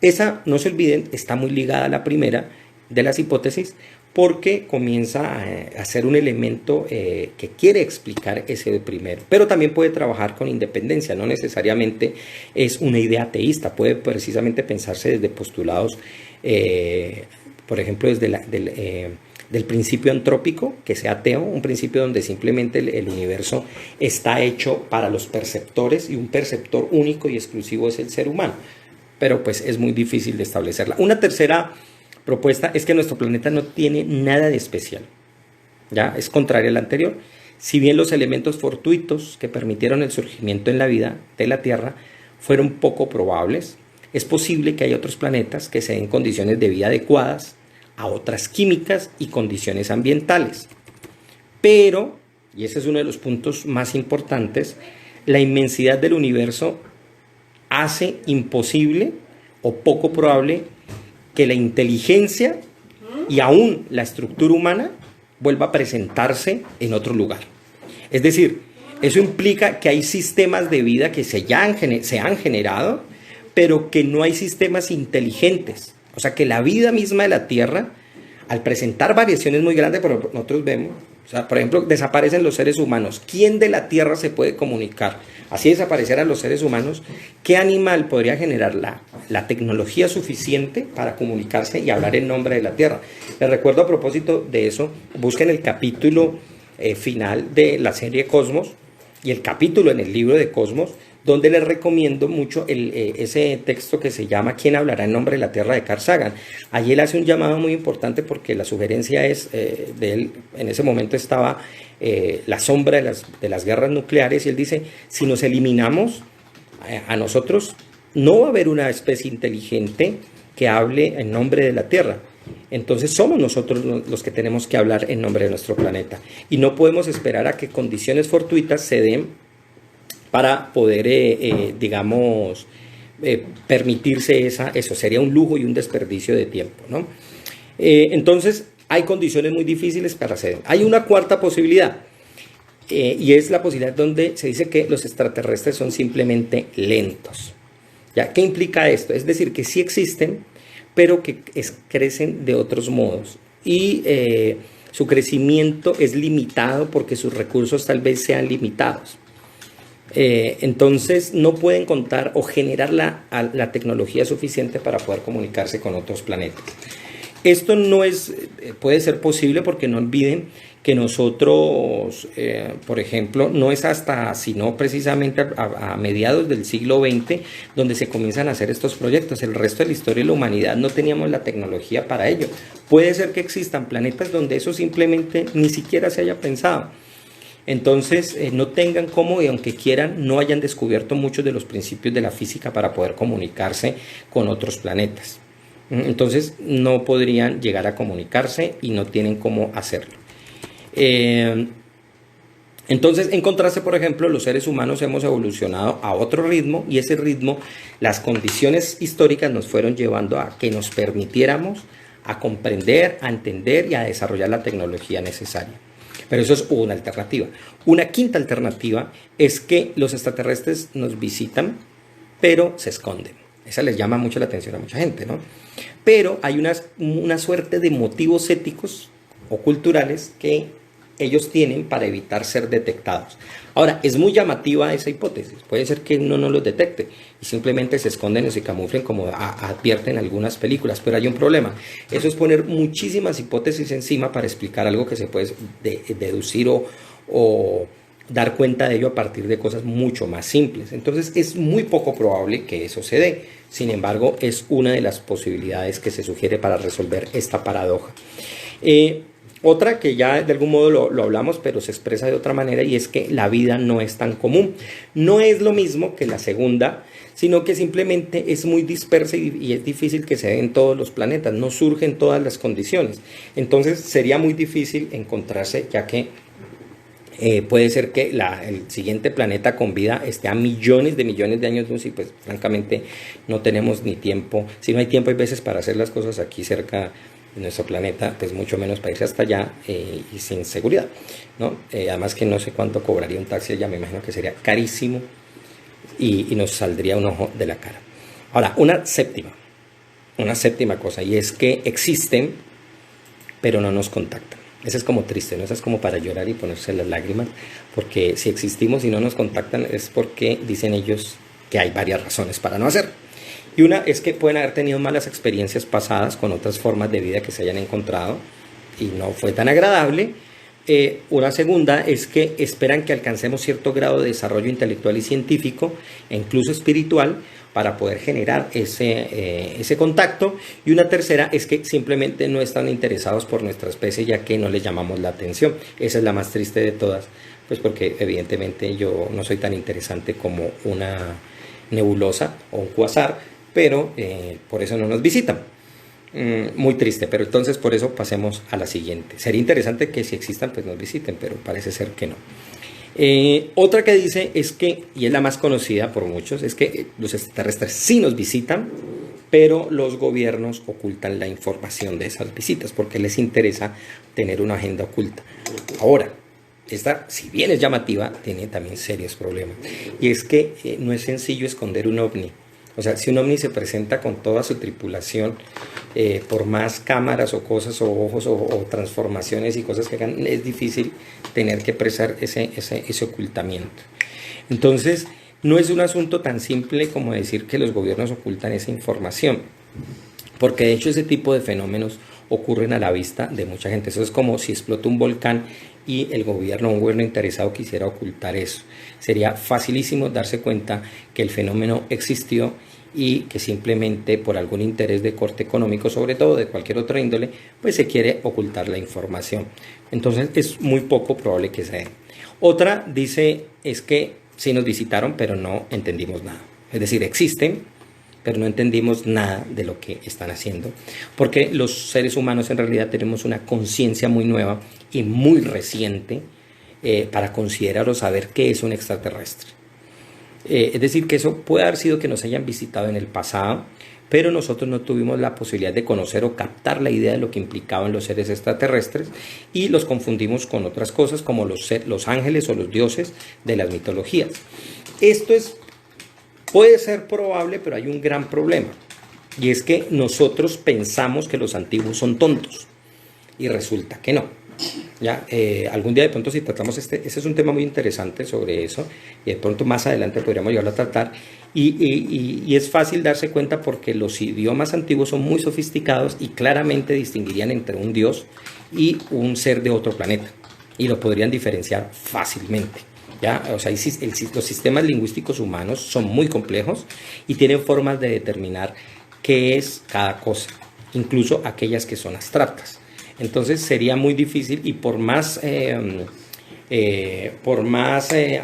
Esa, no se olviden, está muy ligada a la primera de las hipótesis, porque comienza a ser un elemento que quiere explicar ese primero, pero también puede trabajar con independencia, no necesariamente es una idea ateísta, puede precisamente pensarse desde postulados, por ejemplo, desde del principio antrópico, que sea ateo, un principio donde simplemente el universo está hecho para los perceptores y un perceptor único y exclusivo es el ser humano, pero pues es muy difícil de establecerla. Una tercera propuesta es que nuestro planeta no tiene nada de especial, ya es contraria a la anterior. Si bien los elementos fortuitos que permitieron el surgimiento en la vida de la Tierra fueron poco probables, es posible que haya otros planetas que se den condiciones de vida adecuadas a otras químicas y condiciones ambientales. Pero, y ese es uno de los puntos más importantes, la inmensidad del universo hace imposible o poco probable que la inteligencia y aún la estructura humana vuelva a presentarse en otro lugar. Es decir, eso implica que hay sistemas de vida que se han generado, pero que no hay sistemas inteligentes. O sea, que la vida misma de la Tierra, al presentar variaciones muy grandes, pero nosotros vemos, o sea, por ejemplo, desaparecen los seres humanos. ¿Quién de la Tierra se puede comunicar? Así desaparecieran los seres humanos, ¿qué animal podría generar la tecnología suficiente para comunicarse y hablar en nombre de la Tierra? Les recuerdo a propósito de eso, busquen el capítulo final de la serie Cosmos y el capítulo en el libro de Cosmos, donde les recomiendo mucho ese texto que se llama ¿Quién hablará en nombre de la Tierra? De Carl Sagan. Allí él hace un llamado muy importante porque la sugerencia es de él, en ese momento estaba la sombra de las guerras nucleares, y él dice, si nos eliminamos a nosotros, no va a haber una especie inteligente que hable en nombre de la Tierra. Entonces somos nosotros los que tenemos que hablar en nombre de nuestro planeta. Y no podemos esperar a que condiciones fortuitas se den para poder, digamos, permitirse eso. Sería un lujo y un desperdicio de tiempo, ¿no? Entonces hay condiciones muy difíciles para hacer. Hay una cuarta posibilidad. Y es la posibilidad donde se dice que los extraterrestres son simplemente lentos. ¿Ya? ¿Qué implica esto? Es decir, que sí existen, pero que crecen de otros modos. Y su crecimiento es limitado porque sus recursos tal vez sean limitados. Entonces no pueden contar o generar la tecnología suficiente para poder comunicarse con otros planetas. Esto no puede ser posible porque no olviden que nosotros, por ejemplo, no es sino precisamente a mediados del siglo XX donde se comienzan a hacer estos proyectos. El resto de la historia de la humanidad no teníamos la tecnología para ello. Puede ser que existan planetas donde eso simplemente ni siquiera se haya pensado. Entonces, no tengan cómo, y aunque quieran, no hayan descubierto muchos de los principios de la física para poder comunicarse con otros planetas. Entonces, no podrían llegar a comunicarse y no tienen cómo hacerlo. Entonces, en contraste, por ejemplo, los seres humanos hemos evolucionado a otro ritmo, y ese ritmo, las condiciones históricas nos fueron llevando a que nos permitiéramos a comprender, a entender y a desarrollar la tecnología necesaria. Pero eso es una alternativa. Una quinta alternativa es que los extraterrestres nos visitan, pero se esconden. Esa les llama mucho la atención a mucha gente, ¿no? Pero hay una suerte de motivos éticos o culturales que ellos tienen para evitar ser detectados. Ahora, es muy llamativa esa hipótesis. Puede ser que uno no los detecte y simplemente se esconden o se camuflen como advierten algunas películas, pero hay un problema. Eso es poner muchísimas hipótesis encima para explicar algo que se puede deducir o dar cuenta de ello a partir de cosas mucho más simples. Entonces es muy poco probable que eso se dé. Sin embargo, es una de las posibilidades que se sugiere para resolver esta paradoja. Otra que ya de algún modo lo hablamos, pero se expresa de otra manera, y es que la vida no es tan común. No es lo mismo que la segunda, sino que simplemente es muy dispersa y es difícil que se den en todos los planetas, no surgen todas las condiciones. Entonces sería muy difícil encontrarse, ya que puede ser que el siguiente planeta con vida esté a millones de años luz, y pues francamente no tenemos ni tiempo. Si no hay tiempo, hay veces para hacer las cosas aquí cerca de nuestro planeta, pues mucho menos para irse hasta allá y sin seguridad, ¿no? Además que no sé cuánto cobraría un taxi allá, me imagino que sería carísimo y nos saldría un ojo de la cara. Ahora, una séptima cosa, y es que existen, pero no nos contactan. Esa es como triste, ¿no? Esa es como para llorar y ponerse las lágrimas, porque si existimos y no nos contactan es porque dicen ellos que hay varias razones para no hacerlo. Y una es que pueden haber tenido malas experiencias pasadas con otras formas de vida que se hayan encontrado y no fue tan agradable. Una segunda es que esperan que alcancemos cierto grado de desarrollo intelectual y científico e incluso espiritual para poder generar ese contacto. Y una tercera es que simplemente no están interesados por nuestra especie, ya que no les llamamos la atención. Esa es la más triste de todas, pues porque evidentemente yo no soy tan interesante como una nebulosa o un cuasar, pero por eso no nos visitan. Muy triste, pero entonces por eso pasemos a la siguiente. Sería interesante que si existan pues nos visiten, pero parece ser que no. Otra que dice es que, y es la más conocida por muchos, es que los extraterrestres sí nos visitan, pero los gobiernos ocultan la información de esas visitas porque les interesa tener una agenda oculta. Ahora, esta, si bien es llamativa, tiene también serios problemas, y es que no es sencillo esconder un ovni. O sea, si un ovni se presenta con toda su tripulación, por más cámaras o cosas o ojos o transformaciones y cosas que hagan, es difícil tener que presar ese ocultamiento. Entonces, no es un asunto tan simple como decir que los gobiernos ocultan esa información, porque de hecho ese tipo de fenómenos ocurren a la vista de mucha gente. Eso es como si explota un volcán y un gobierno interesado quisiera ocultar eso. Sería facilísimo darse cuenta que el fenómeno existió y que simplemente por algún interés de corte económico, sobre todo de cualquier otra índole, pues se quiere ocultar la información. Entonces es muy poco probable que se dé. Otra dice es que sí nos visitaron, pero no entendimos nada. Es decir, existen, pero no entendimos nada de lo que están haciendo, porque los seres humanos en realidad tenemos una conciencia muy nueva y muy reciente para considerar o saber qué es un extraterrestre. Es decir, que eso puede haber sido que nos hayan visitado en el pasado, pero nosotros no tuvimos la posibilidad de conocer o captar la idea de lo que implicaban los seres extraterrestres y los confundimos con otras cosas como los ángeles o los dioses de las mitologías. Esto puede ser probable, pero hay un gran problema, y es que nosotros pensamos que los antiguos son tontos y resulta que no. Ya, algún día de pronto si tratamos ese es un tema muy interesante sobre eso, y de pronto más adelante podríamos llegarlo a tratar, y es fácil darse cuenta porque los idiomas antiguos son muy sofisticados y claramente distinguirían entre un dios y un ser de otro planeta, y lo podrían diferenciar fácilmente. ¿Ya? O sea, los sistemas lingüísticos humanos son muy complejos y tienen formas de determinar qué es cada cosa, incluso aquellas que son abstractas. Entonces sería muy difícil, y por más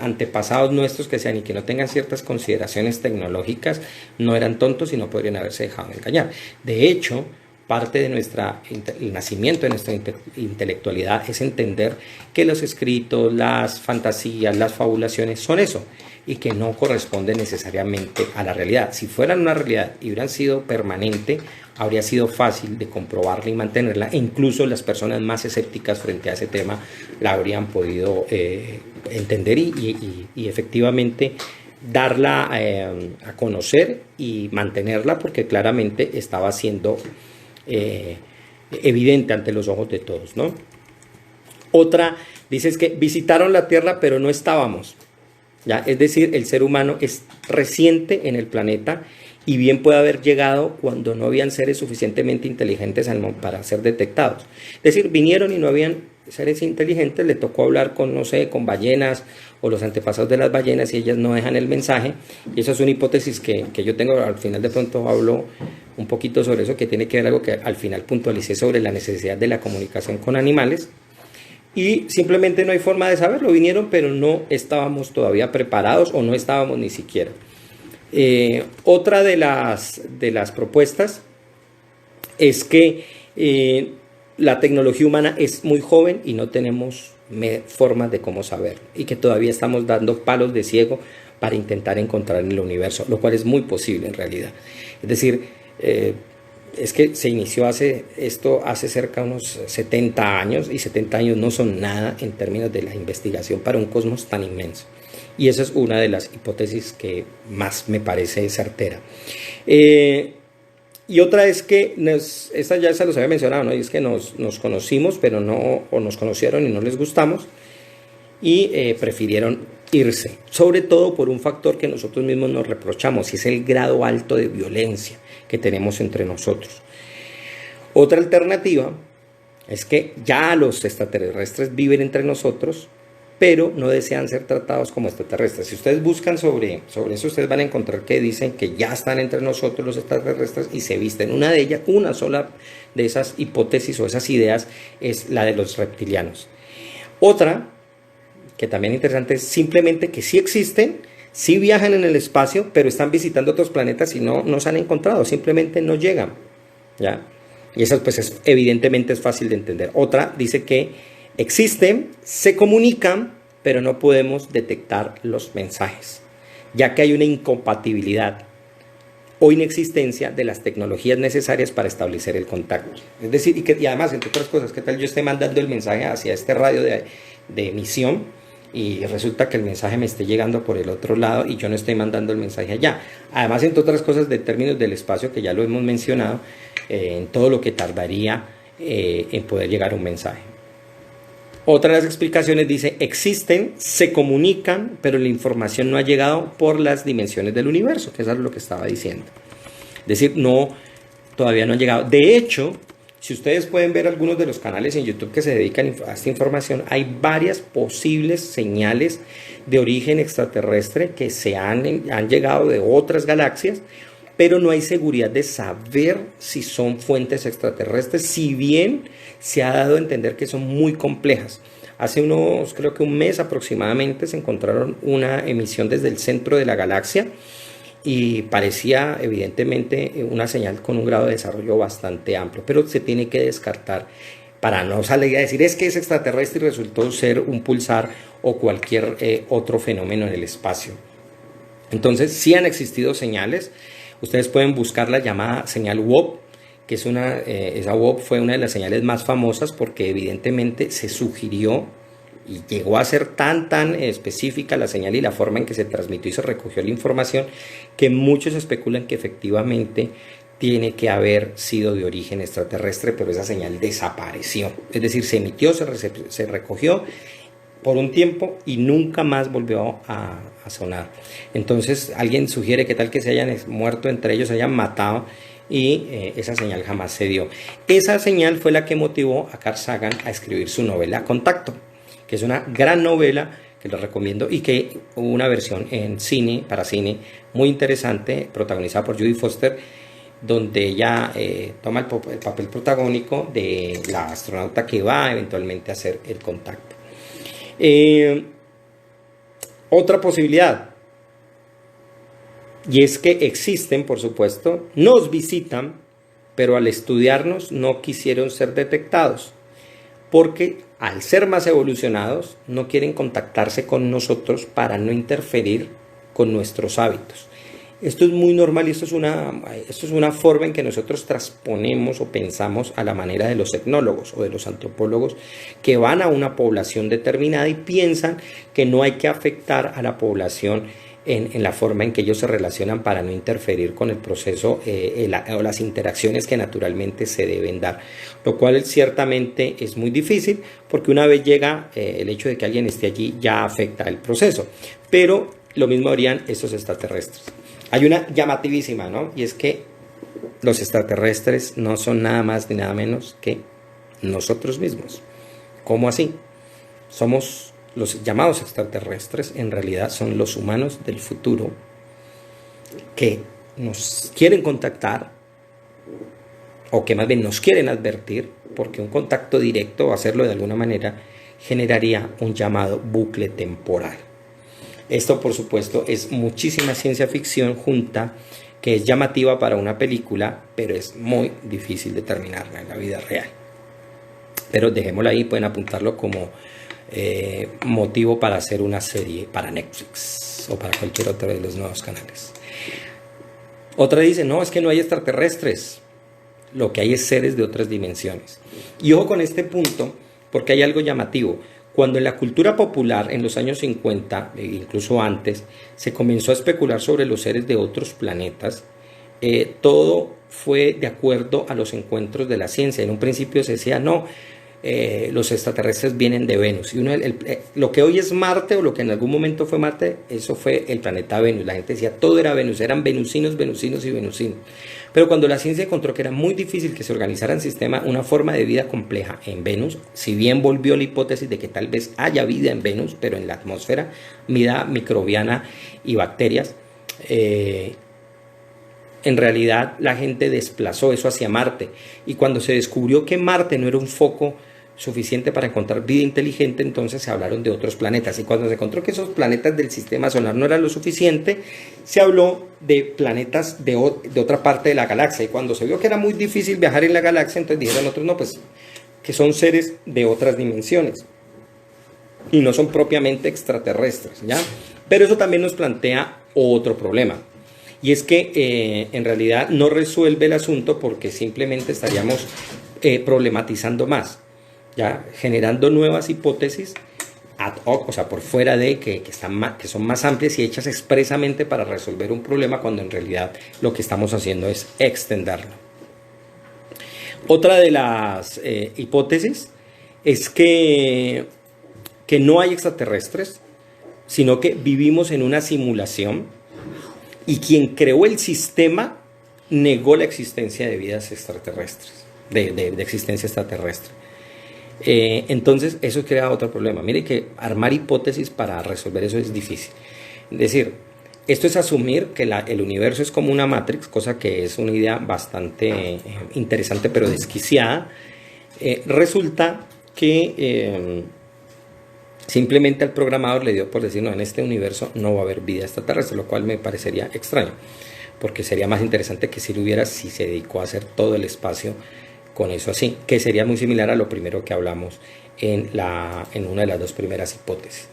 antepasados nuestros que sean y que no tengan ciertas consideraciones tecnológicas, no eran tontos y no podrían haberse dejado engañar. De hecho, parte de el nacimiento de nuestra intelectualidad es entender que los escritos, las fantasías, las fabulaciones son eso, y que no corresponden necesariamente a la realidad. Si fueran una realidad y hubieran sido permanente, habría sido fácil de comprobarla y mantenerla, e incluso las personas más escépticas frente a ese tema la habrían podido entender y efectivamente darla a conocer y mantenerla, porque claramente estaba siendo evidente ante los ojos de todos, ¿no? Otra dice es que visitaron la Tierra pero no estábamos, ¿ya? Es decir, el ser humano es reciente en el planeta y bien puede haber llegado cuando no habían seres suficientemente inteligentes para ser detectados. Es decir, vinieron y no habían seres inteligentes, le tocó hablar con, no sé, con ballenas o los antepasados de las ballenas y ellas no dejan el mensaje, y eso es una hipótesis que yo tengo. Al final de pronto hablo un poquito sobre eso, que tiene que ver algo que al final puntualicé sobre la necesidad de la comunicación con animales, y simplemente no hay forma de saberlo. Vinieron pero no estábamos todavía preparados o no estábamos ni siquiera. Otra de las propuestas es que la tecnología humana es muy joven y no tenemos formas de cómo saberlo, y que todavía estamos dando palos de ciego para intentar encontrar en el universo, lo cual es muy posible en realidad. Es decir, es que se inició esto hace cerca de unos 70 años, y 70 años no son nada en términos de la investigación para un cosmos tan inmenso. Y esa es una de las hipótesis que más me parece certera. Y otra es que, esta ya se los había mencionado, ¿no? Y es que nos conocimos, pero no, o nos conocieron y no les gustamos, y prefirieron irse, sobre todo por un factor que nosotros mismos nos reprochamos, y es el grado alto de violencia que tenemos entre nosotros. Otra alternativa es que ya los extraterrestres viven entre nosotros, pero no desean ser tratados como extraterrestres. Si ustedes buscan sobre eso, ustedes van a encontrar que dicen que ya están entre nosotros los extraterrestres y se visten. Una sola de esas hipótesis o esas ideas es la de los reptilianos. Otra, que también es interesante, es simplemente que sí existen, sí viajan en el espacio, pero están visitando otros planetas y no nos han encontrado, simplemente no llegan, ¿ya? Y eso pues evidentemente es fácil de entender. Otra dice que existen, se comunican, pero no podemos detectar los mensajes, ya que hay una incompatibilidad o inexistencia de las tecnologías necesarias para establecer el contacto. Es decir, y además, entre otras cosas, ¿qué tal yo esté mandando el mensaje hacia este radio de emisión y resulta que el mensaje me esté llegando por el otro lado y yo no estoy mandando el mensaje allá? Además, entre otras cosas, de términos del espacio, que ya lo hemos mencionado, en todo lo que tardaría en poder llegar a un mensaje. Otra de las explicaciones dice, existen, se comunican, pero la información no ha llegado por las dimensiones del universo, que es lo que estaba diciendo. Es decir, todavía no han llegado. De hecho, Si ustedes pueden ver algunos de los canales en YouTube que se dedican a esta información, hay varias posibles señales de origen extraterrestre que han llegado de otras galaxias, pero no hay seguridad de saber si son fuentes extraterrestres, si bien se ha dado a entender que son muy complejas. Hace creo que un mes aproximadamente, se encontraron una emisión desde el centro de la galaxia y parecía evidentemente una señal con un grado de desarrollo bastante amplio, pero se tiene que descartar para no salir a decir es que es extraterrestre y resultó ser un pulsar o cualquier otro fenómeno en el espacio. Entonces sí han existido señales. Ustedes pueden buscar la llamada señal WOP, que es esa WOP fue una de las señales más famosas porque evidentemente se sugirió y llegó a ser tan específica la señal y la forma en que se transmitió y se recogió la información, que muchos especulan que efectivamente tiene que haber sido de origen extraterrestre, pero esa señal desapareció. Es decir, se emitió, se recogió por un tiempo y nunca más volvió a sonar. Entonces alguien sugiere que tal que se hayan muerto entre ellos, se hayan matado, y esa señal jamás se dio. Esa señal fue la que motivó a Carl Sagan a escribir su novela Contacto, que es una gran novela que les recomiendo y que hubo una versión en cine, para cine, muy interesante, protagonizada por Jodie Foster, donde ella toma el papel protagónico de la astronauta que va eventualmente a hacer el contacto. Otra posibilidad, y es que existen, por supuesto, nos visitan, pero al estudiarnos no quisieron ser detectados, porque al ser más evolucionados no quieren contactarse con nosotros para no interferir con nuestros hábitos. Esto es muy normal y esto es una forma en que nosotros transponemos o pensamos a la manera de los etnólogos o de los antropólogos que van a una población determinada y piensan que no hay que afectar a la población en la forma en que ellos se relacionan para no interferir con el proceso o las interacciones que naturalmente se deben dar, lo cual ciertamente es muy difícil porque una vez llega el hecho de que alguien esté allí ya afecta el proceso, pero lo mismo harían esos extraterrestres. Hay una llamativísima, ¿no? Y es que los extraterrestres no son nada más ni nada menos que nosotros mismos. ¿Cómo así? Los llamados extraterrestres en realidad son los humanos del futuro que nos quieren contactar o que más bien nos quieren advertir, porque un contacto directo o hacerlo de alguna manera generaría un llamado bucle temporal. Esto, por supuesto, es muchísima ciencia ficción junta que es llamativa para una película, pero es muy difícil determinarla en la vida real. Pero dejémosla ahí, pueden apuntarlo como motivo para hacer una serie para Netflix o para cualquier otro de los nuevos canales. Otra dice, no, es que no hay extraterrestres, lo que hay es seres de otras dimensiones. Y ojo con este punto, porque hay algo llamativo. Cuando en la cultura popular, en los años 50, incluso antes, se comenzó a especular sobre los seres de otros planetas, todo fue de acuerdo a los encuentros de la ciencia. En un principio se decía, no, los extraterrestres vienen de Venus. Y lo que hoy es Marte o lo que en algún momento fue Marte, eso fue el planeta Venus. La gente decía, todo era Venus, eran venusinos y venusinos. Pero cuando la ciencia encontró que era muy difícil que se organizara en sistema una forma de vida compleja en Venus, si bien volvió la hipótesis de que tal vez haya vida en Venus, pero en la atmósfera, vida microbiana y bacterias, en realidad la gente desplazó eso hacia Marte. Y cuando se descubrió que Marte no era un foco suficiente para encontrar vida inteligente, entonces se hablaron de otros planetas, y cuando se encontró que esos planetas del sistema solar no eran lo suficiente, se habló de planetas de otra parte de la galaxia, y cuando se vio que era muy difícil viajar en la galaxia, entonces dijeron otros, no, pues que son seres de otras dimensiones y no son propiamente extraterrestres, ¿ya? Pero eso también nos plantea otro problema, y es que en realidad no resuelve el asunto, porque simplemente estaríamos problematizando más, ya generando nuevas hipótesis ad hoc, o sea, por fuera de que son más amplias y hechas expresamente para resolver un problema, cuando en realidad lo que estamos haciendo es extenderlo. Otra de las hipótesis es que no hay extraterrestres, sino que vivimos en una simulación y quien creó el sistema negó la existencia de vidas extraterrestres. de existencia extraterrestre. Entonces eso crea otro problema. Mire que armar hipótesis para resolver eso es difícil. Es decir, esto es asumir que el universo es como una Matrix, cosa que es una idea bastante interesante pero desquiciada. Resulta que simplemente al programador le dio por decir, no, en este universo no va a haber vida extraterrestre, lo cual me parecería extraño, porque sería más interesante que si lo hubiera, si se dedicó a hacer todo el espacio con eso así, que sería muy similar a lo primero que hablamos en una de las dos primeras hipótesis.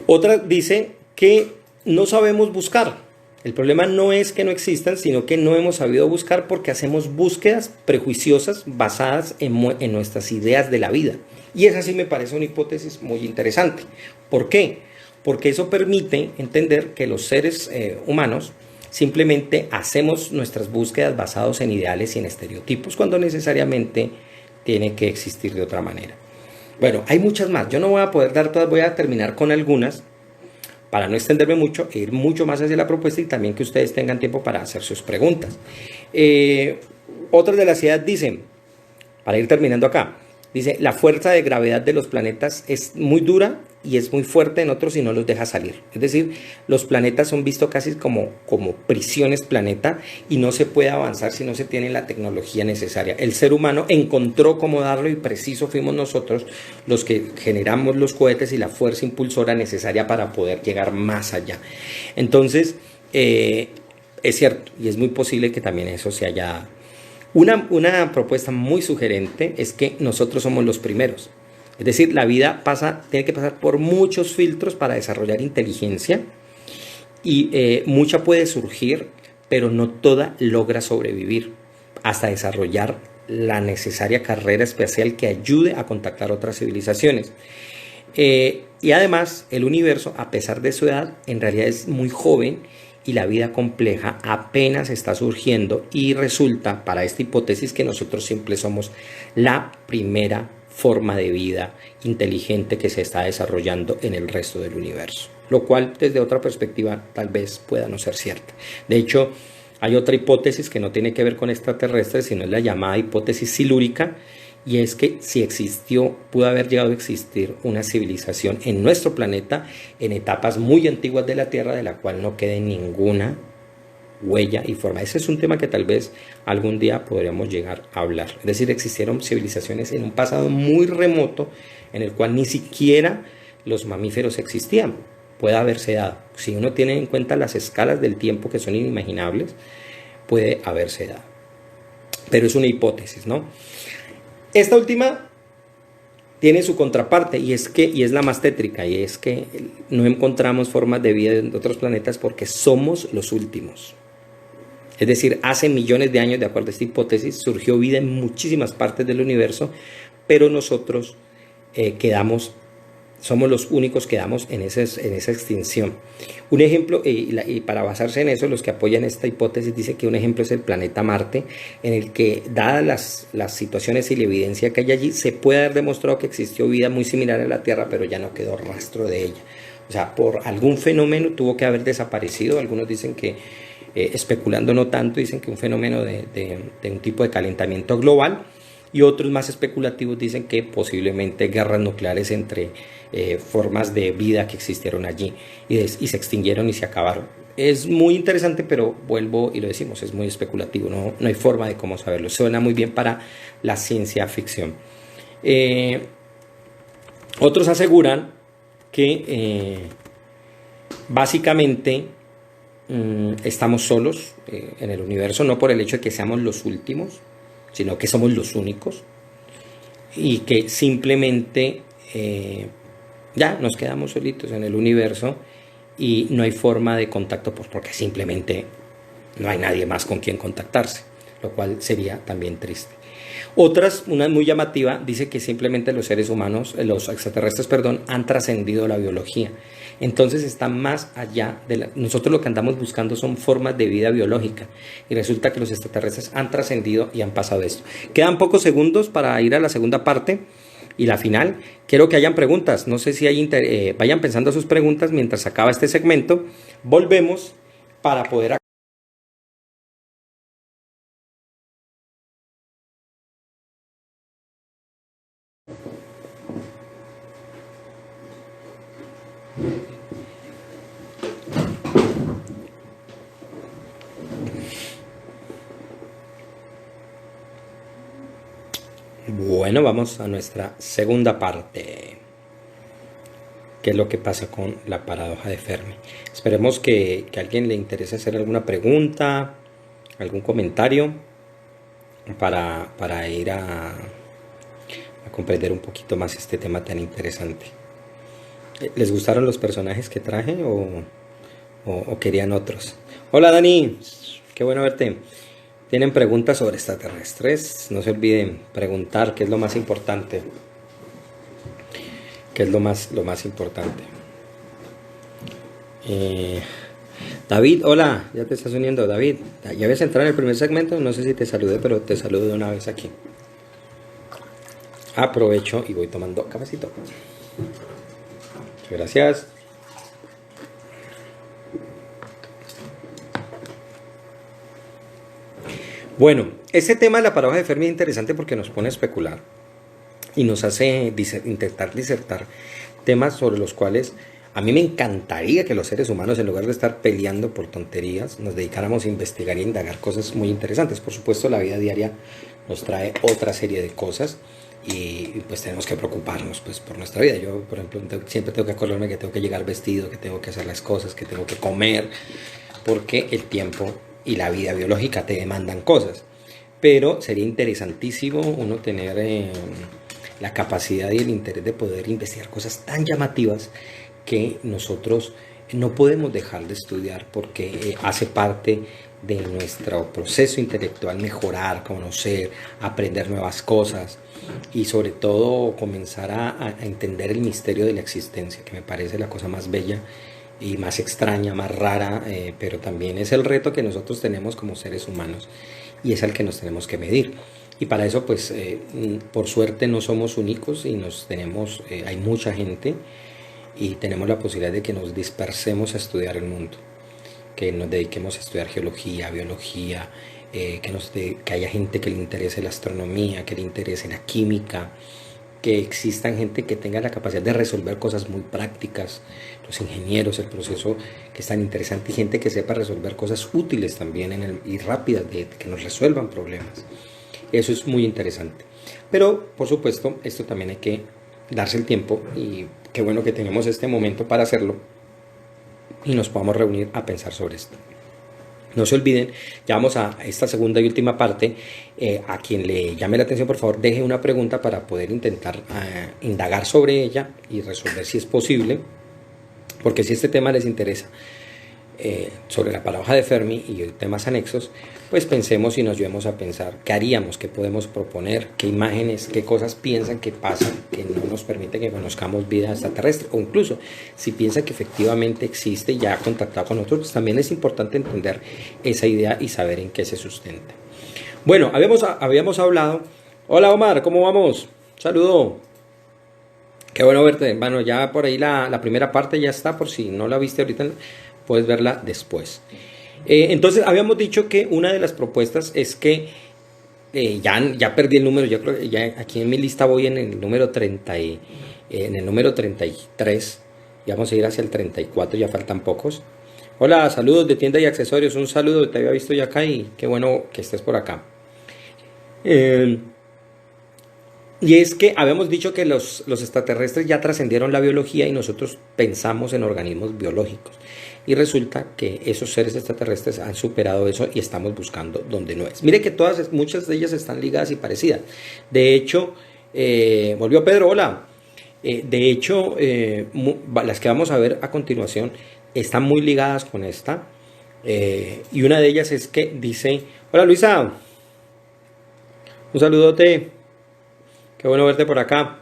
Otra dice que no sabemos buscar. El problema no es que no existan, sino que no hemos sabido buscar porque hacemos búsquedas prejuiciosas basadas en nuestras ideas de la vida. Y esa sí me parece una hipótesis muy interesante. ¿Por qué? Porque eso permite entender que los seres humanos simplemente hacemos nuestras búsquedas basados en ideales y en estereotipos, cuando necesariamente tiene que existir de otra manera. Bueno, hay muchas más. Yo no voy a poder dar todas, voy a terminar con algunas para no extenderme mucho e ir mucho más hacia la propuesta y también que ustedes tengan tiempo para hacer sus preguntas. Otras de las ideas dicen, para ir terminando acá, dice, la fuerza de gravedad de los planetas es muy dura y es muy fuerte en otros y no los deja salir. Es decir, los planetas son vistos casi como prisiones planeta y no se puede avanzar si no se tiene la tecnología necesaria. El ser humano encontró cómo darlo y preciso fuimos nosotros los que generamos los cohetes y la fuerza impulsora necesaria para poder llegar más allá. Entonces, es cierto y es muy posible que también eso se haya dado. Una propuesta muy sugerente es que nosotros somos los primeros. Es decir, la vida tiene que pasar por muchos filtros para desarrollar inteligencia y mucha puede surgir, pero no toda logra sobrevivir hasta desarrollar la necesaria carrera espacial que ayude a contactar otras civilizaciones. Y además, el universo, a pesar de su edad, en realidad es muy joven y la vida compleja apenas está surgiendo y resulta para esta hipótesis que nosotros siempre somos la primera forma de vida inteligente que se está desarrollando en el resto del universo, lo cual desde otra perspectiva tal vez pueda no ser cierta. De hecho, hay otra hipótesis que no tiene que ver con extraterrestres, sino es la llamada hipótesis silúrica, y es que si pudo haber llegado a existir una civilización en nuestro planeta en etapas muy antiguas de la Tierra, de la cual no quede ninguna huella y forma. Ese es un tema que tal vez algún día podríamos llegar a hablar. Es decir, existieron civilizaciones en un pasado muy remoto en el cual ni siquiera los mamíferos existían. Puede haberse dado. Si uno tiene en cuenta las escalas del tiempo que son inimaginables, puede haberse dado. Pero es una hipótesis, ¿no? Esta última tiene su contraparte y es la más tétrica, y es que no encontramos formas de vida en otros planetas porque somos los últimos. Es decir, hace millones de años, de acuerdo a esta hipótesis, surgió vida en muchísimas partes del universo, pero nosotros somos los únicos que quedamos en esa extinción. Un ejemplo, y para basarse en eso, los que apoyan esta hipótesis dicen que un ejemplo es el planeta Marte, en el que, dadas las situaciones y la evidencia que hay allí, se puede haber demostrado que existió vida muy similar a la Tierra, pero ya no quedó rastro de ella. O sea, por algún fenómeno tuvo que haber desaparecido. Algunos dicen que, especulando no tanto, dicen que un fenómeno de un tipo de calentamiento global, y otros más especulativos dicen que posiblemente guerras nucleares entre formas de vida que existieron allí y se extinguieron y se acabaron. Es muy interesante, pero vuelvo y lo decimos, es muy especulativo, no hay forma de cómo saberlo. Suena muy bien para la ciencia ficción. Otros aseguran que básicamente estamos solos en el universo, no por el hecho de que seamos los últimos, sino que somos los únicos y que simplemente ya nos quedamos solitos en el universo y no hay forma de contacto, pues porque simplemente no hay nadie más con quien contactarse, lo cual sería también triste. Una muy llamativa, dice que simplemente los seres humanos, los extraterrestres, perdón, han trascendido la biología. Entonces están más allá nosotros lo que andamos buscando son formas de vida biológica y resulta que los extraterrestres han trascendido y han pasado esto. Quedan pocos segundos para ir a la segunda parte y la final. Quiero que hayan preguntas, no sé si vayan pensando sus preguntas mientras acaba este segmento. Volvemos para poder Bueno, vamos a nuestra segunda parte. ¿Qué es lo que pasa con la paradoja de Fermi? Esperemos que a alguien le interese hacer alguna pregunta, algún comentario para ir a comprender un poquito más este tema tan interesante. ¿Les gustaron los personajes que traje o querían otros? Hola Dani, qué bueno verte. ¿Tienen preguntas sobre extraterrestres? No se olviden preguntar, qué es lo más importante. ¿Qué es lo más importante? David, hola, ya te estás uniendo, David. Ya habías entrado en el primer segmento, no sé si te saludé, pero te saludo de una vez aquí. Aprovecho y voy tomando cafecito. Muchas gracias. Bueno, este tema de la paradoja de Fermi es interesante porque nos pone a especular y nos hace intentar disertar temas sobre los cuales a mí me encantaría que los seres humanos, en lugar de estar peleando por tonterías, nos dedicáramos a investigar y a indagar cosas muy interesantes. Por supuesto, la vida diaria nos trae otra serie de cosas y pues tenemos que preocuparnos pues por nuestra vida. Yo, por ejemplo, siempre tengo que acordarme que tengo que llegar vestido, que tengo que hacer las cosas, que tengo que comer, porque el tiempo y la vida biológica te demandan cosas. Pero sería interesantísimo uno tener la capacidad y el interés de poder investigar cosas tan llamativas que nosotros no podemos dejar de estudiar porque hace parte de nuestro proceso intelectual mejorar, conocer, aprender nuevas cosas y sobre todo comenzar a entender el misterio de la existencia, que me parece la cosa más bella y más extraña, más rara, pero también es el reto que nosotros tenemos como seres humanos y es al que nos tenemos que medir. Y para eso, pues, por suerte no somos únicos y hay mucha gente y tenemos la posibilidad de que nos dispersemos a estudiar el mundo, que nos dediquemos a estudiar geología, biología, que haya gente que le interese la astronomía, que le interese la química, que existan gente que tenga la capacidad de resolver cosas muy prácticas, los ingenieros, el proceso que es tan interesante y gente que sepa resolver cosas útiles también y rápidas, que nos resuelvan problemas. Eso es muy interesante. Pero, por supuesto, esto también hay que darse el tiempo y qué bueno que tenemos este momento para hacerlo y nos podamos reunir a pensar sobre esto. No se olviden, ya vamos a esta segunda y última parte. A quien le llame la atención, por favor, deje una pregunta para poder intentar indagar sobre ella y resolver si es posible. Porque si este tema les interesa, sobre la paradoja de Fermi y temas anexos, pues pensemos y nos llevemos a pensar qué haríamos, qué podemos proponer, qué imágenes, qué cosas piensan que pasan que no nos permiten que conozcamos vida extraterrestre, o incluso si piensan que efectivamente existe y ya ha contactado con nosotros, pues también es importante entender esa idea y saber en qué se sustenta. Bueno, habíamos hablado. Hola Omar, ¿cómo vamos? Saludo. Qué bueno verte. Bueno, ya por ahí la primera parte ya está, por si no la viste ahorita, puedes verla después. Entonces, habíamos dicho que una de las propuestas es que ya perdí el número, yo creo que ya aquí en mi lista voy en el número 30 en el número 33, y vamos a ir hacia el 34, ya faltan pocos. Hola, saludos de tienda y accesorios, un saludo, te había visto ya acá y qué bueno que estés por acá. Y es que habíamos dicho que los extraterrestres ya trascendieron la biología y nosotros pensamos en organismos biológicos. Y resulta que esos seres extraterrestres han superado eso y estamos buscando donde no es. Mire que muchas de ellas están ligadas y parecidas. De hecho, volvió Pedro, hola. De hecho, las que vamos a ver a continuación están muy ligadas con esta. Y una de ellas es que dice, hola Luisa, un saludote. Qué bueno verte por acá.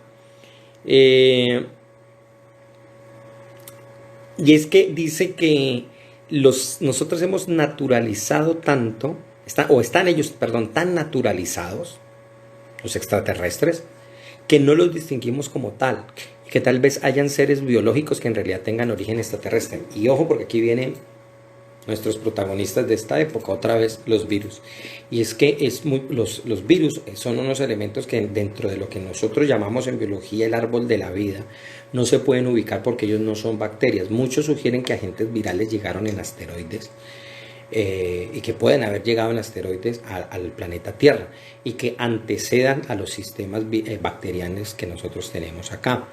Y es que dice que nosotros hemos naturalizado tanto, están ellos, perdón, tan naturalizados, los extraterrestres, que no los distinguimos como tal. Y que tal vez hayan seres biológicos que en realidad tengan origen extraterrestre. Y ojo, porque aquí viene nuestros protagonistas de esta época, otra vez los virus. Y es que los virus son unos elementos que dentro de lo que nosotros llamamos en biología el árbol de la vida, no se pueden ubicar porque ellos no son bacterias. Muchos sugieren que agentes virales llegaron en asteroides y que pueden haber llegado en asteroides al planeta Tierra y que antecedan a los sistemas bacterianos que nosotros tenemos acá.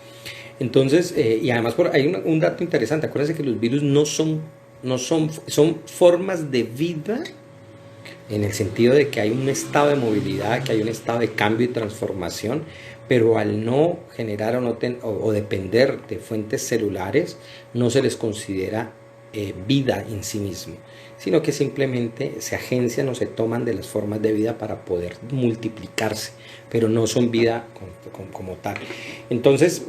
Entonces, y además hay un dato interesante, acuérdense que los virus son formas de vida en el sentido de que hay un estado de movilidad, que hay un estado de cambio y transformación, pero al no generar o depender de fuentes celulares, no se les considera vida en sí mismo, sino que simplemente se agencian o se toman de las formas de vida para poder multiplicarse, pero no son vida como tal. Entonces,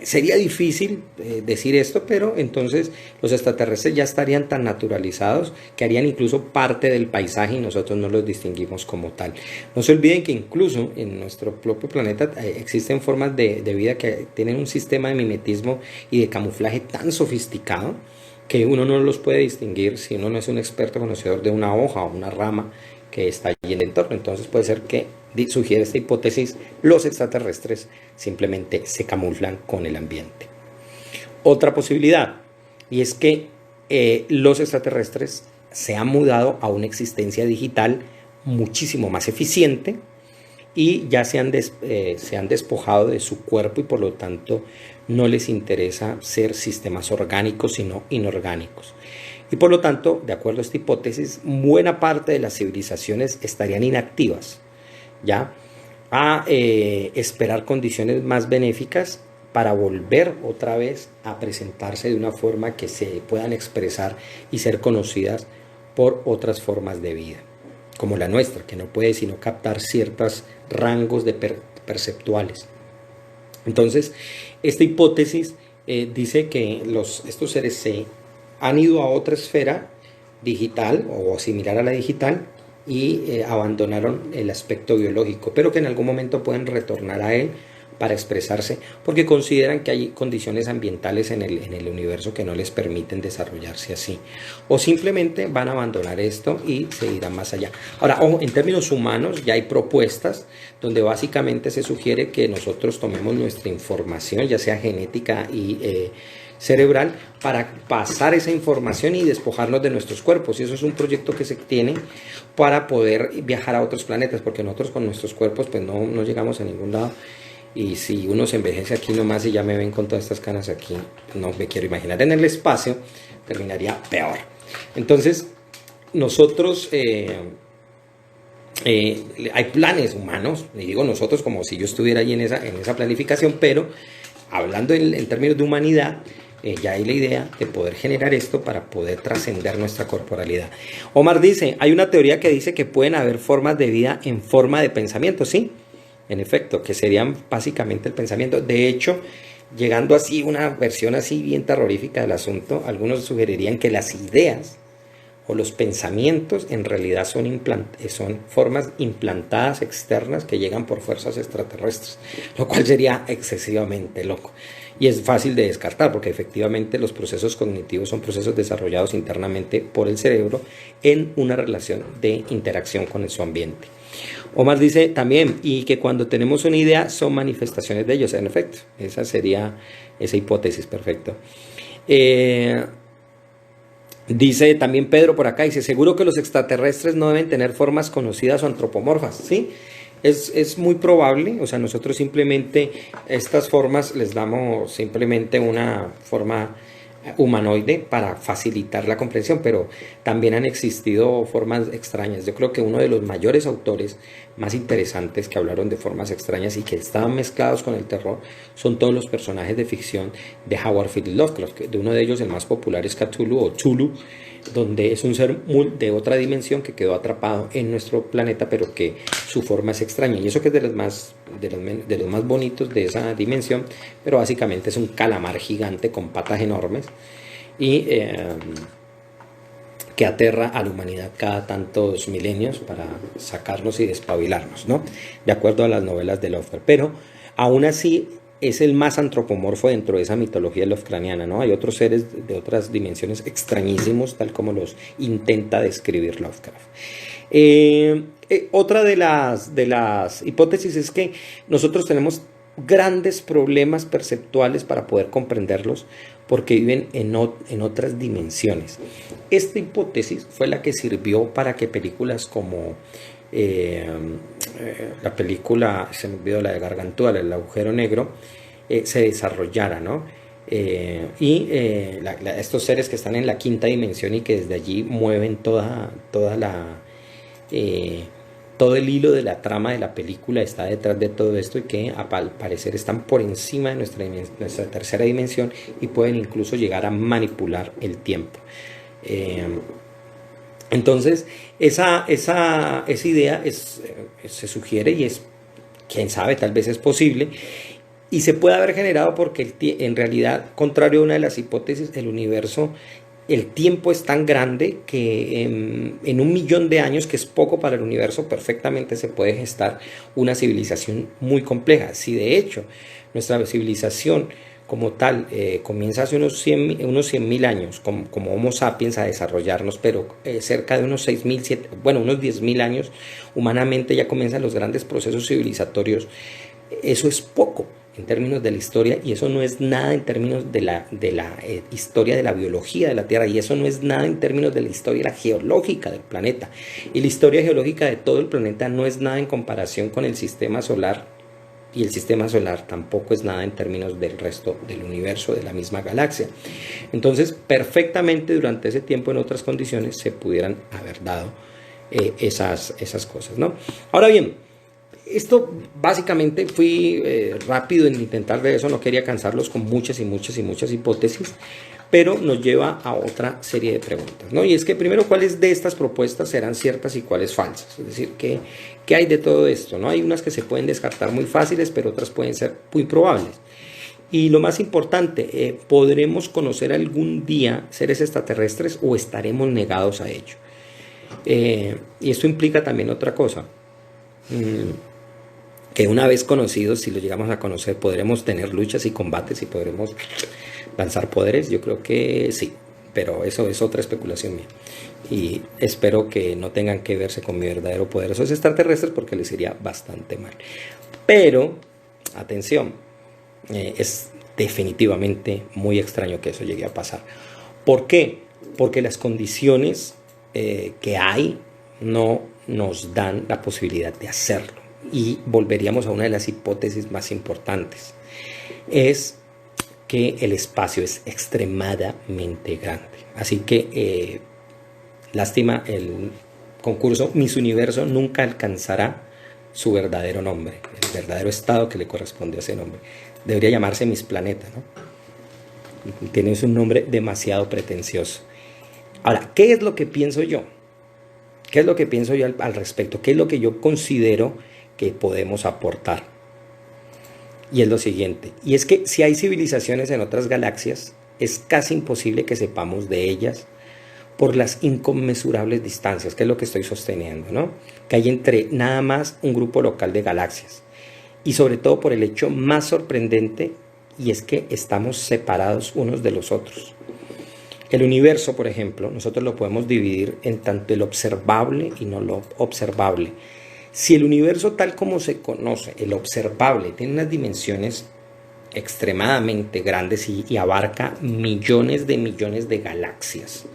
sería difícil decir esto, pero entonces los extraterrestres ya estarían tan naturalizados que harían incluso parte del paisaje y nosotros no los distinguimos como tal. No se olviden que incluso en nuestro propio planeta existen formas de vida que tienen un sistema de mimetismo y de camuflaje tan sofisticado que uno no los puede distinguir si uno no es un experto conocedor de una hoja o una rama que está allí en el entorno. Entonces puede ser que sugiere esta hipótesis, los extraterrestres simplemente se camuflan con el ambiente. Otra posibilidad, y es que los extraterrestres se han mudado a una existencia digital muchísimo más eficiente y ya se han despojado de su cuerpo y por lo tanto no les interesa ser sistemas orgánicos sino inorgánicos. Y por lo tanto, de acuerdo a esta hipótesis, buena parte de las civilizaciones estarían inactivas, ¿ya? A esperar condiciones más benéficas para volver otra vez a presentarse de una forma que se puedan expresar y ser conocidas por otras formas de vida, como la nuestra, que no puede sino captar ciertos rangos perceptuales. Entonces, esta hipótesis dice que estos seres se han ido a otra esfera digital o similar a la digital y abandonaron el aspecto biológico, pero que en algún momento pueden retornar a él para expresarse porque consideran que hay condiciones ambientales en el universo que no les permiten desarrollarse así, o simplemente van a abandonar esto y se irán más allá. Ahora, ojo, en términos humanos ya hay propuestas donde básicamente se sugiere que nosotros tomemos nuestra información, ya sea genética y cerebral, para pasar esa información y despojarnos de nuestros cuerpos, y eso es un proyecto que se tiene para poder viajar a otros planetas, porque nosotros con nuestros cuerpos pues no llegamos a ningún lado. Y si uno se envejece aquí nomás y ya me ven con todas estas canas aquí, no me quiero imaginar en el espacio, terminaría peor. Entonces, nosotros, hay planes humanos, y digo nosotros como si yo estuviera allí en esa planificación, pero hablando en términos de humanidad, ya hay la idea de poder generar esto para poder trascender nuestra corporalidad. Omar dice, hay una teoría que dice que pueden haber formas de vida en forma de pensamiento, ¿sí? En efecto, que serían básicamente el pensamiento. De hecho, llegando así una versión así bien terrorífica del asunto, algunos sugerirían que las ideas o los pensamientos en realidad son formas implantadas externas que llegan por fuerzas extraterrestres, lo cual sería excesivamente loco. Y es fácil de descartar porque efectivamente los procesos cognitivos son procesos desarrollados internamente por el cerebro en una relación de interacción con su ambiente. Omar dice también, y que cuando tenemos una idea son manifestaciones de ellos. En efecto, esa sería esa hipótesis, perfecto. Dice también Pedro por acá, dice, seguro que los extraterrestres no deben tener formas conocidas o antropomorfas, ¿sí? Es muy probable, o sea, nosotros simplemente estas formas les damos simplemente una forma humanoide para facilitar la comprensión, pero también han existido formas extrañas. Yo creo que uno de los mayores autores más interesantes que hablaron de formas extrañas y que estaban mezclados con el terror son todos los personajes de ficción de Howard Phillips Lovecraft. De uno de ellos, el más popular es Cthulhu o Chulu, donde es un ser de otra dimensión que quedó atrapado en nuestro planeta, pero que su forma es extraña. Y eso que es de los más bonitos de esa dimensión, pero básicamente es un calamar gigante con patas enormes y que aterra a la humanidad cada tantos milenios para sacarnos y despabilarnos, ¿no? De acuerdo a las novelas de Lovecraft. Pero aún así es el más antropomorfo dentro de esa mitología lovecraftiana, ¿no? Hay otros seres de otras dimensiones extrañísimos, tal como los intenta describir Lovecraft. Otra de las hipótesis es que nosotros tenemos grandes problemas perceptuales para poder comprenderlos porque viven en otras dimensiones. Esta hipótesis fue la que sirvió para que películas como la película, se me olvidó, la de Gargantúa, el agujero negro, se desarrollara, ¿no? Estos seres que están en la quinta dimensión y que desde allí mueven todo el hilo de la trama de la película está detrás de todo esto y que al parecer están por encima de nuestra tercera dimensión y pueden incluso llegar a manipular el tiempo. Entonces, esa idea se sugiere y es, quién sabe, tal vez es posible. Y se puede haber generado porque en realidad, contrario a una de las hipótesis, el universo, el tiempo es tan grande que en 1.000.000 de años, que es poco para el universo, perfectamente se puede gestar una civilización muy compleja. Si de hecho nuestra civilización como tal comienza hace unos 100.000 años como Homo sapiens a desarrollarnos, pero cerca de unos 6.000, unos 10.000 años humanamente ya comienzan los grandes procesos civilizatorios. Eso es poco en términos de la historia y eso no es nada en términos de la historia de la biología de la Tierra y eso no es nada en términos de la historia geológica del planeta y la historia geológica de todo el planeta no es nada en comparación con el sistema solar y el sistema solar tampoco es nada en términos del resto del universo, de la misma galaxia. Entonces, perfectamente durante ese tiempo en otras condiciones se pudieran haber dado esas cosas, ¿no? Ahora bien, esto básicamente fui rápido en intentar de eso, no quería cansarlos con muchas hipótesis, pero nos lleva a otra serie de preguntas, ¿no? Y es que primero, ¿cuáles de estas propuestas serán ciertas y cuáles falsas? Es decir, ¿qué hay de todo esto, ¿no? Hay unas que se pueden descartar muy fáciles, pero otras pueden ser muy probables. Y lo más importante, ¿podremos conocer algún día seres extraterrestres o estaremos negados a ello? Y esto implica también otra cosa. Que una vez conocidos, si lo llegamos a conocer, podremos tener luchas y combates y podremos lanzar poderes. Yo creo que sí, pero eso es otra especulación mía. Y espero que no tengan que verse con mi verdadero poder esos extraterrestres porque les iría bastante mal. Pero, atención, es definitivamente muy extraño que eso llegue a pasar. ¿Por qué? Porque las condiciones que hay no nos dan la posibilidad de hacerlo. Y volveríamos a una de las hipótesis más importantes. Es que el espacio es extremadamente grande. Así que, lástima, el concurso Miss Universo nunca alcanzará su verdadero nombre, el verdadero estado que le corresponde a ese nombre. Debería llamarse Miss Planeta, ¿no? Tiene un nombre demasiado pretencioso. Ahora, ¿qué es lo que pienso yo? ¿Qué es lo que pienso yo al respecto? ¿Qué es lo que yo considero que podemos aportar? Y es lo siguiente, y es que si hay civilizaciones en otras galaxias, es casi imposible que sepamos de ellas por las inconmensurables distancias, que es lo que estoy sosteniendo, ¿no? Que hay entre nada más un grupo local de galaxias, y sobre todo por el hecho más sorprendente, y es que estamos separados unos de los otros. El universo, por ejemplo, nosotros lo podemos dividir en tanto el observable y no lo observable. Si el universo tal como se conoce, el observable, tiene unas dimensiones extremadamente grandes y abarca millones de galaxias,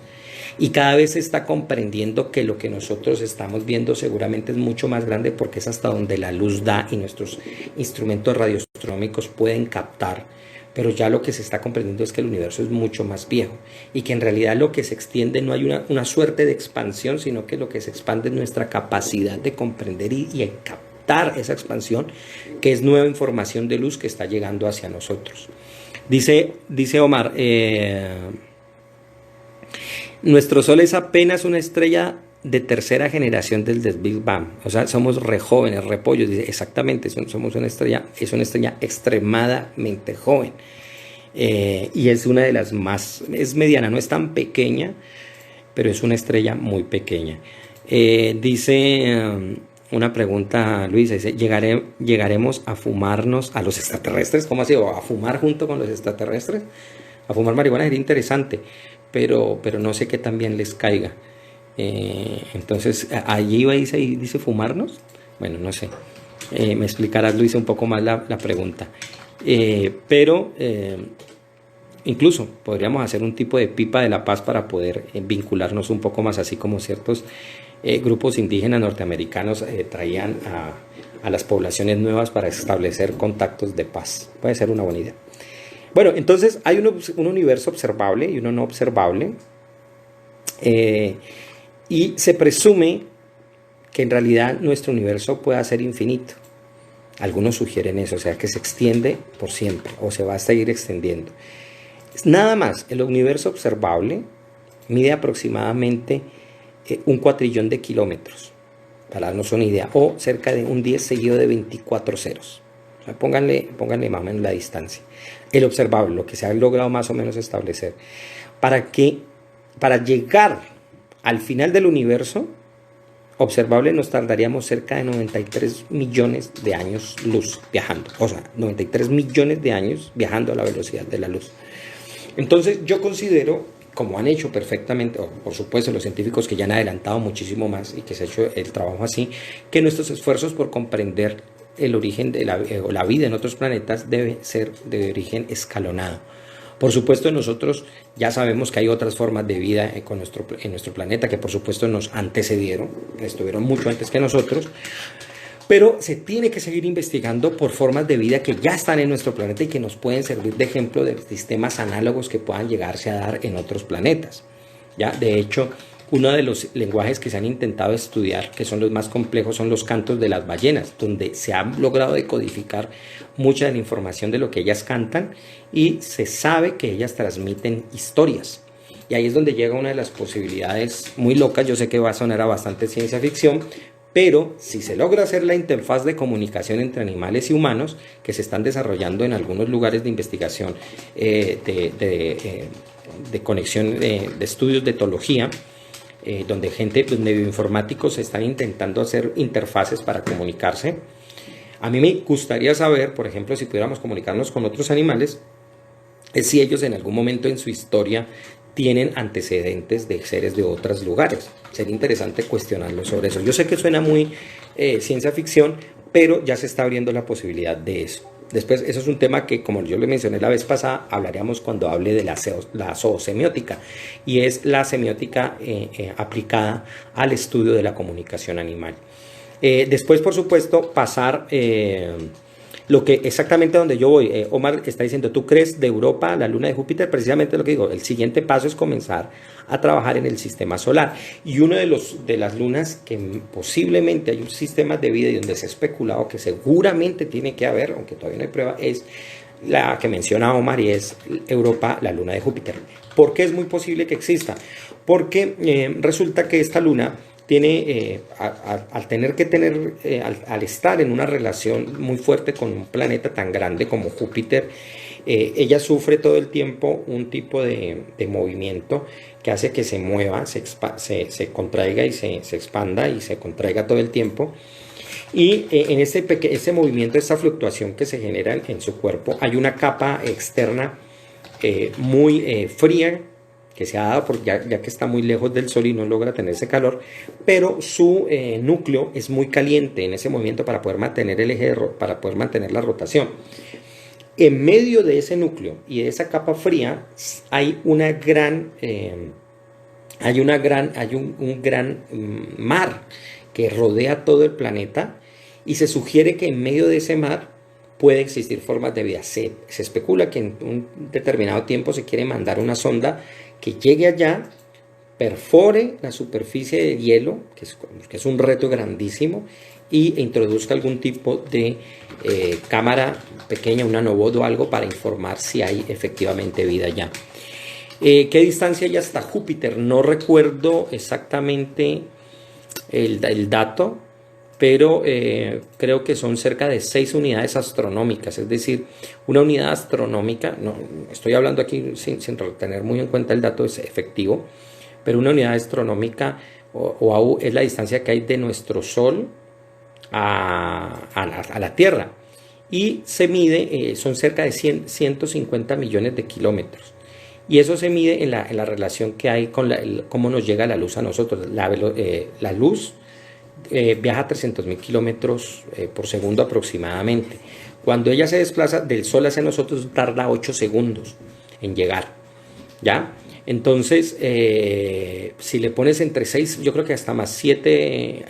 y cada vez se está comprendiendo que lo que nosotros estamos viendo seguramente es mucho más grande porque es hasta donde la luz da y nuestros instrumentos radioastronómicos pueden captar. Pero ya lo que se está comprendiendo es que el universo es mucho más viejo y que en realidad lo que se extiende no hay una suerte de expansión, sino que lo que se expande es nuestra capacidad de comprender y captar esa expansión, que es nueva información de luz que está llegando hacia nosotros. Dice Omar, nuestro Sol es apenas una estrella de tercera generación del Big Bang, o sea, somos re jóvenes, re pollos. Dice, exactamente, somos una estrella, es una estrella extremadamente joven, y es una de las más, es mediana, no es tan pequeña, pero es una estrella muy pequeña. Dice una pregunta, Luisa, dice, ¿llegaremos a fumarnos a los extraterrestres? ¿Cómo así? ¿O a fumar junto con los extraterrestres? A fumar marihuana sería interesante, pero no sé qué tan bien les caiga. Entonces, allí va y dice fumarnos. Bueno, no sé. Me explicarás, Luisa, un poco más la pregunta. Pero incluso podríamos hacer un tipo de pipa de la paz para poder vincularnos un poco más, así como ciertos grupos indígenas norteamericanos traían a las poblaciones nuevas para establecer contactos de paz. Puede ser una buena idea. Bueno, entonces hay un universo observable y uno no observable. Y se presume que en realidad nuestro universo pueda ser infinito. Algunos sugieren eso, o sea, que se extiende por siempre o se va a seguir extendiendo. Nada más, el universo observable mide aproximadamente 1 cuatrillón de kilómetros, para darnos una idea, o cerca de un 10 seguido de 24 ceros. O sea, pónganle más o menos la distancia. El observable, lo que se ha logrado más o menos establecer. Para llegar al final del universo observable nos tardaríamos cerca de 93 millones de años luz viajando. O sea, 93 millones de años viajando a la velocidad de la luz. Entonces yo considero, como han hecho perfectamente, por supuesto los científicos que ya han adelantado muchísimo más y que se ha hecho el trabajo así, que nuestros esfuerzos por comprender el origen de la vida en otros planetas debe ser de origen escalonado. Por supuesto nosotros ya sabemos que hay otras formas de vida en nuestro planeta que por supuesto nos antecedieron, estuvieron mucho antes que nosotros, pero se tiene que seguir investigando por formas de vida que ya están en nuestro planeta y que nos pueden servir de ejemplo de sistemas análogos que puedan llegarse a dar en otros planetas. ¿Ya? De hecho, uno de los lenguajes que se han intentado estudiar, que son los más complejos, son los cantos de las ballenas, donde se ha logrado decodificar mucha de la información de lo que ellas cantan y se sabe que ellas transmiten historias. Y ahí es donde llega una de las posibilidades muy locas. Yo sé que va a sonar a bastante ciencia ficción, pero si se logra hacer la interfaz de comunicación entre animales y humanos, que se están desarrollando en algunos lugares de investigación de conexión de estudios de etología, donde bioinformáticos están intentando hacer interfaces para comunicarse. A mí me gustaría saber, por ejemplo, si pudiéramos comunicarnos con otros animales, es si ellos en algún momento en su historia tienen antecedentes de seres de otros lugares. Sería interesante cuestionarlo sobre eso. Yo sé que suena muy ciencia ficción, pero ya se está abriendo la posibilidad de eso. Después, eso es un tema que, como yo le mencioné la vez pasada, hablaríamos cuando hable de la zoosemiótica, y es la semiótica aplicada al estudio de la comunicación animal. Después, por supuesto, pasar lo que exactamente donde yo voy. Omar está diciendo, ¿tú crees de Europa la luna de Júpiter? Precisamente lo que digo, el siguiente paso es comenzar a trabajar en el sistema solar. Y uno de las lunas que posiblemente hay un sistema de vida y donde se ha especulado que seguramente tiene que haber, aunque todavía no hay prueba, es la que menciona Omar, y es Europa, la luna de Júpiter. ¿Por qué es muy posible que exista? Porque resulta que esta luna tiene, al estar en una relación muy fuerte con un planeta tan grande como Júpiter, ella sufre todo el tiempo un tipo de movimiento que hace que se mueva, se contraiga y se expanda y se contraiga todo el tiempo. Y en ese movimiento, esa fluctuación que se genera en su cuerpo, hay una capa externa muy fría, que se ha dado ya que está muy lejos del Sol y no logra tener ese calor, pero su núcleo es muy caliente en ese movimiento para poder mantener el eje, para poder mantener la rotación. En medio de ese núcleo y de esa capa fría hay un gran mar que rodea todo el planeta, y se sugiere que en medio de ese mar puede existir formas de vida. Se especula que en un determinado tiempo se quiere mandar una sonda que llegue allá, perfore la superficie de hielo, que es un reto grandísimo, e introduzca algún tipo de cámara pequeña, una nanobot o algo, para informar si hay efectivamente vida allá. ¿Qué distancia hay hasta Júpiter? No recuerdo exactamente el dato, pero creo que son cerca de 6 unidades astronómicas, es decir, una unidad astronómica, no estoy hablando aquí sin tener muy en cuenta el dato efectivo, pero una unidad astronómica es la distancia que hay de nuestro Sol a la Tierra. Y se mide, son cerca de 150 millones de kilómetros. Y eso se mide en la relación que hay con cómo nos llega la luz a nosotros. La luz viaja a 300.000 kilómetros por segundo aproximadamente. Cuando ella se desplaza del Sol hacia nosotros, tarda 8 segundos en llegar. ¿Ya? Entonces, si le pones entre 6, yo creo que hasta más 7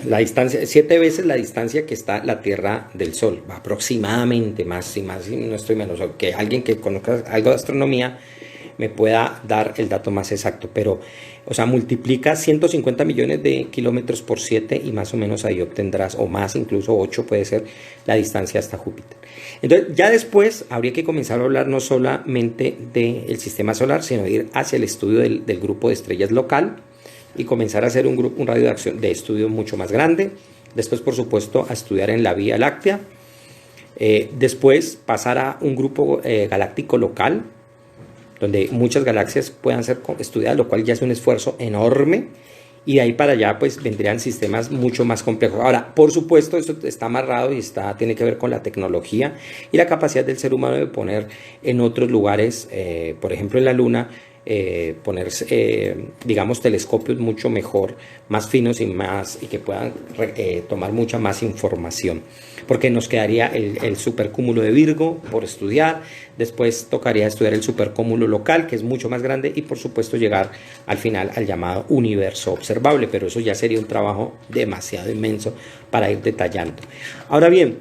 la distancia, 7 veces la distancia que está la Tierra del Sol, aproximadamente, más y más, y no estoy menos, que alguien que conozca algo de astronomía me pueda dar el dato más exacto, pero, o sea, multiplica 150 millones de kilómetros por 7 y más o menos ahí obtendrás, o más, incluso 8 puede ser la distancia hasta Júpiter. Entonces, ya después habría que comenzar a hablar no solamente del sistema solar, sino ir hacia el estudio del grupo de estrellas local, y comenzar a hacer un radio de estudio mucho más grande. Después, por supuesto, a estudiar en la Vía Láctea. Después pasar a un grupo galáctico local, donde muchas galaxias puedan ser estudiadas, lo cual ya es un esfuerzo enorme. Y de ahí para allá pues vendrían sistemas mucho más complejos. Ahora, por supuesto, esto está amarrado y tiene que ver con la tecnología y la capacidad del ser humano de poner en otros lugares, por ejemplo en la Luna, poner, digamos, telescopios mucho mejor, más finos y que puedan tomar mucha más información. Porque nos quedaría el supercúmulo de Virgo por estudiar, después tocaría estudiar el supercúmulo local, que es mucho más grande, y por supuesto llegar al final al llamado universo observable, pero eso ya sería un trabajo demasiado inmenso para ir detallando. Ahora bien,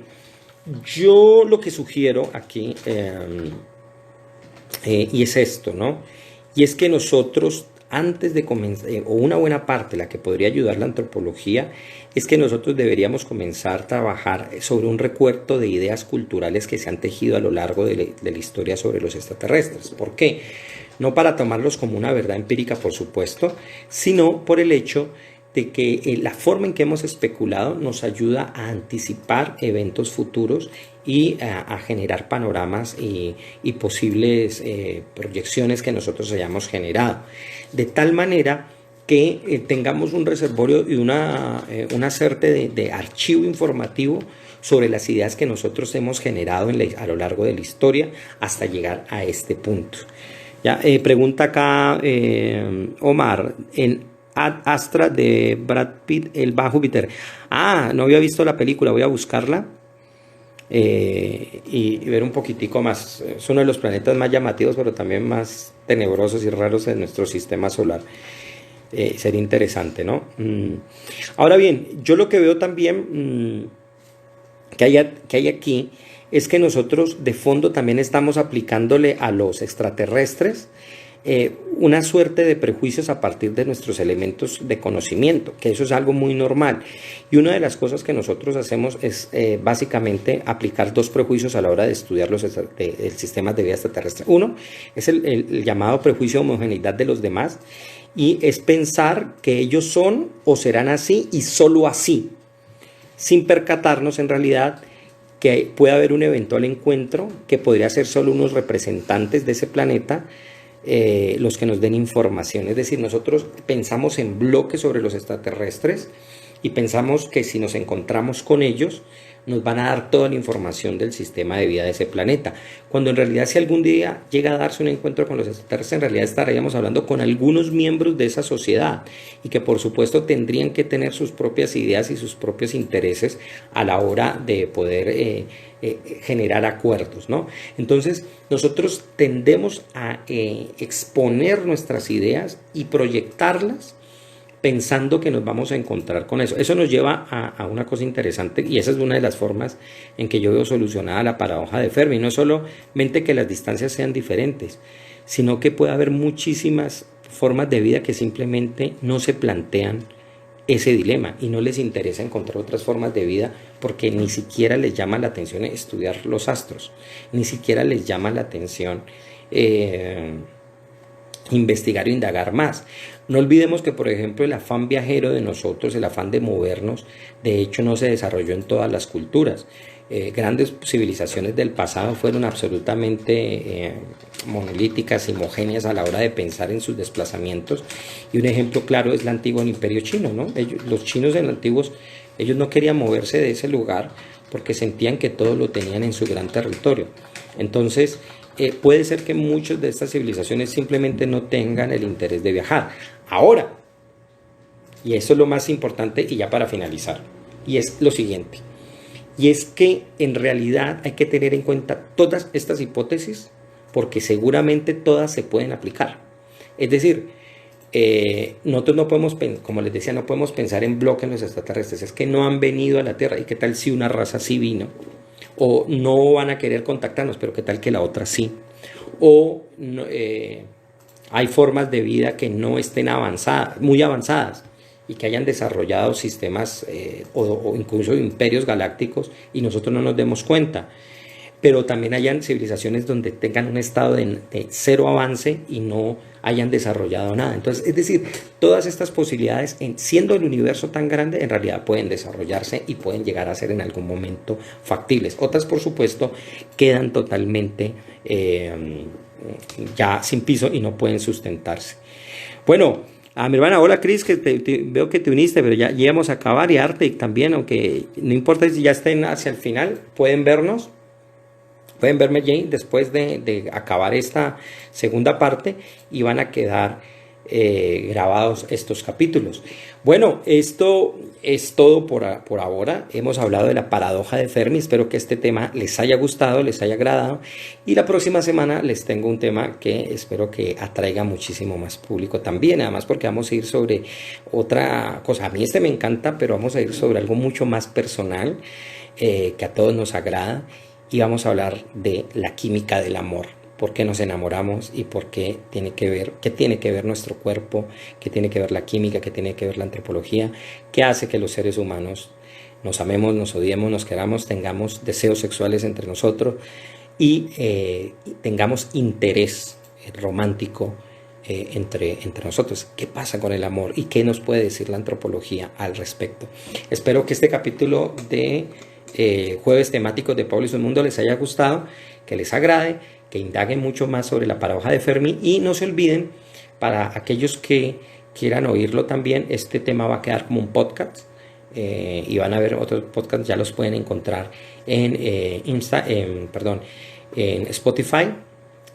yo lo que sugiero aquí, y es esto, ¿no? Y es que nosotros, antes de comenzar, o una buena parte, la que podría ayudar la antropología, es que nosotros deberíamos comenzar a trabajar sobre un recuerdo de ideas culturales que se han tejido a lo largo de la historia sobre los extraterrestres. ¿Por qué? No para tomarlos como una verdad empírica, por supuesto, sino por el hecho de que la forma en que hemos especulado nos ayuda a anticipar eventos futuros y a generar panoramas y posibles proyecciones que nosotros hayamos generado. De tal manera que tengamos un reservorio y una suerte de archivo informativo sobre las ideas que nosotros hemos generado a lo largo de la historia hasta llegar a este punto. Ya, pregunta acá Omar, en Ad Astra de Brad Pitt, el Van Júpiter. No había visto la película, voy a buscarla y ver un poquitico más. Es uno de los planetas más llamativos, pero también más tenebrosos y raros de nuestro sistema solar. Sería interesante, ¿no? Ahora bien, yo lo que veo también que hay aquí es que nosotros de fondo también estamos aplicándole a los extraterrestres una suerte de prejuicios a partir de nuestros elementos de conocimiento, que eso es algo muy normal. Y una de las cosas que nosotros hacemos es básicamente aplicar 2 prejuicios a la hora de estudiar el sistema de vida extraterrestre. Uno es el llamado prejuicio de homogeneidad de los demás, y es pensar que ellos son o serán así y solo así, sin percatarnos en realidad que puede haber un eventual encuentro que podría ser solo unos representantes de ese planeta los que nos den información. Es decir, nosotros pensamos en bloques sobre los extraterrestres y pensamos que si nos encontramos con ellos nos van a dar toda la información del sistema de vida de ese planeta, cuando en realidad si algún día llega a darse un encuentro con los extraterrestres, en realidad estaríamos hablando con algunos miembros de esa sociedad y que por supuesto tendrían que tener sus propias ideas y sus propios intereses a la hora de poder generar acuerdos, ¿no? Entonces nosotros tendemos a exponer nuestras ideas y proyectarlas pensando que nos vamos a encontrar con eso. Eso nos lleva a una cosa interesante, y esa es una de las formas en que yo veo solucionada la paradoja de Fermi. No es solamente que las distancias sean diferentes, sino que puede haber muchísimas formas de vida que simplemente no se plantean ese dilema y no les interesa encontrar otras formas de vida porque ni siquiera les llama la atención estudiar los astros, ni siquiera les llama la atención investigar o indagar más. No olvidemos que, por ejemplo, el afán viajero de nosotros, el afán de movernos, de hecho no se desarrolló en todas las culturas. grandes civilizaciones del pasado fueron absolutamente monolíticas y homogéneas a la hora de pensar en sus desplazamientos. Y un ejemplo claro es el antiguo imperio chino, ¿no? Los chinos en antiguos, ellos no querían moverse de ese lugar porque sentían que todo lo tenían en su gran territorio. Entonces, puede ser que muchas de estas civilizaciones simplemente no tengan el interés de viajar. Ahora, y eso es lo más importante y ya para finalizar, y es lo siguiente, y es que en realidad hay que tener en cuenta todas estas hipótesis porque seguramente todas se pueden aplicar. Es decir, nosotros no podemos, como les decía, no podemos pensar en bloques en los extraterrestres, es que no han venido a la Tierra. ¿Y qué tal si una raza sí vino? O no van a querer contactarnos, pero qué tal que la otra sí. O hay formas de vida que no estén avanzadas, muy avanzadas, y que hayan desarrollado sistemas o incluso imperios galácticos y nosotros no nos demos cuenta. Pero también hayan civilizaciones donde tengan un estado de cero avance y no hayan desarrollado nada. Entonces, es decir, todas estas posibilidades, siendo el universo tan grande, en realidad pueden desarrollarse y pueden llegar a ser en algún momento factibles. Otras, por supuesto, quedan totalmente ya sin piso y no pueden sustentarse. Bueno, a mi hermana, hola Cris, que veo que te uniste, pero ya íbamos a acabar, y Arctic también, aunque no importa si ya estén hacia el final, pueden vernos. Pueden verme, Jane, después de acabar esta segunda parte y van a quedar grabados estos capítulos. Bueno, esto es todo por ahora. Hemos hablado de la paradoja de Fermi. Espero que este tema les haya gustado, les haya agradado. Y la próxima semana les tengo un tema que espero que atraiga muchísimo más público también. Además, porque vamos a ir sobre otra cosa. A mí me encanta, pero vamos a ir sobre algo mucho más personal que a todos nos agrada. Y vamos a hablar de la química del amor, por qué nos enamoramos y por qué tiene que ver, qué tiene que ver nuestro cuerpo, qué tiene que ver la química, qué tiene que ver la antropología, qué hace que los seres humanos nos amemos, nos odiemos, nos queramos, tengamos deseos sexuales entre nosotros y tengamos interés romántico entre nosotros. ¿Qué pasa con el amor y qué nos puede decir la antropología al respecto? Espero que este capítulo de jueves temáticos de Pablo y su mundo les haya gustado, que les agrade, que indaguen mucho más sobre la paradoja de Fermi y no se olviden, para aquellos que quieran oírlo también, este tema va a quedar como un podcast y van a ver otros podcasts, ya los pueden encontrar en Spotify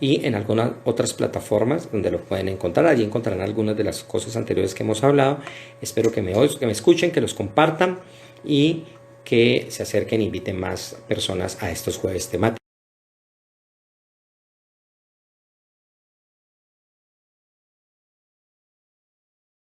y en algunas otras plataformas donde lo pueden encontrar. Allí encontrarán algunas de las cosas anteriores que hemos hablado. Espero que me escuchen, que los compartan y que se acerquen e inviten más personas a estos jueves temáticos.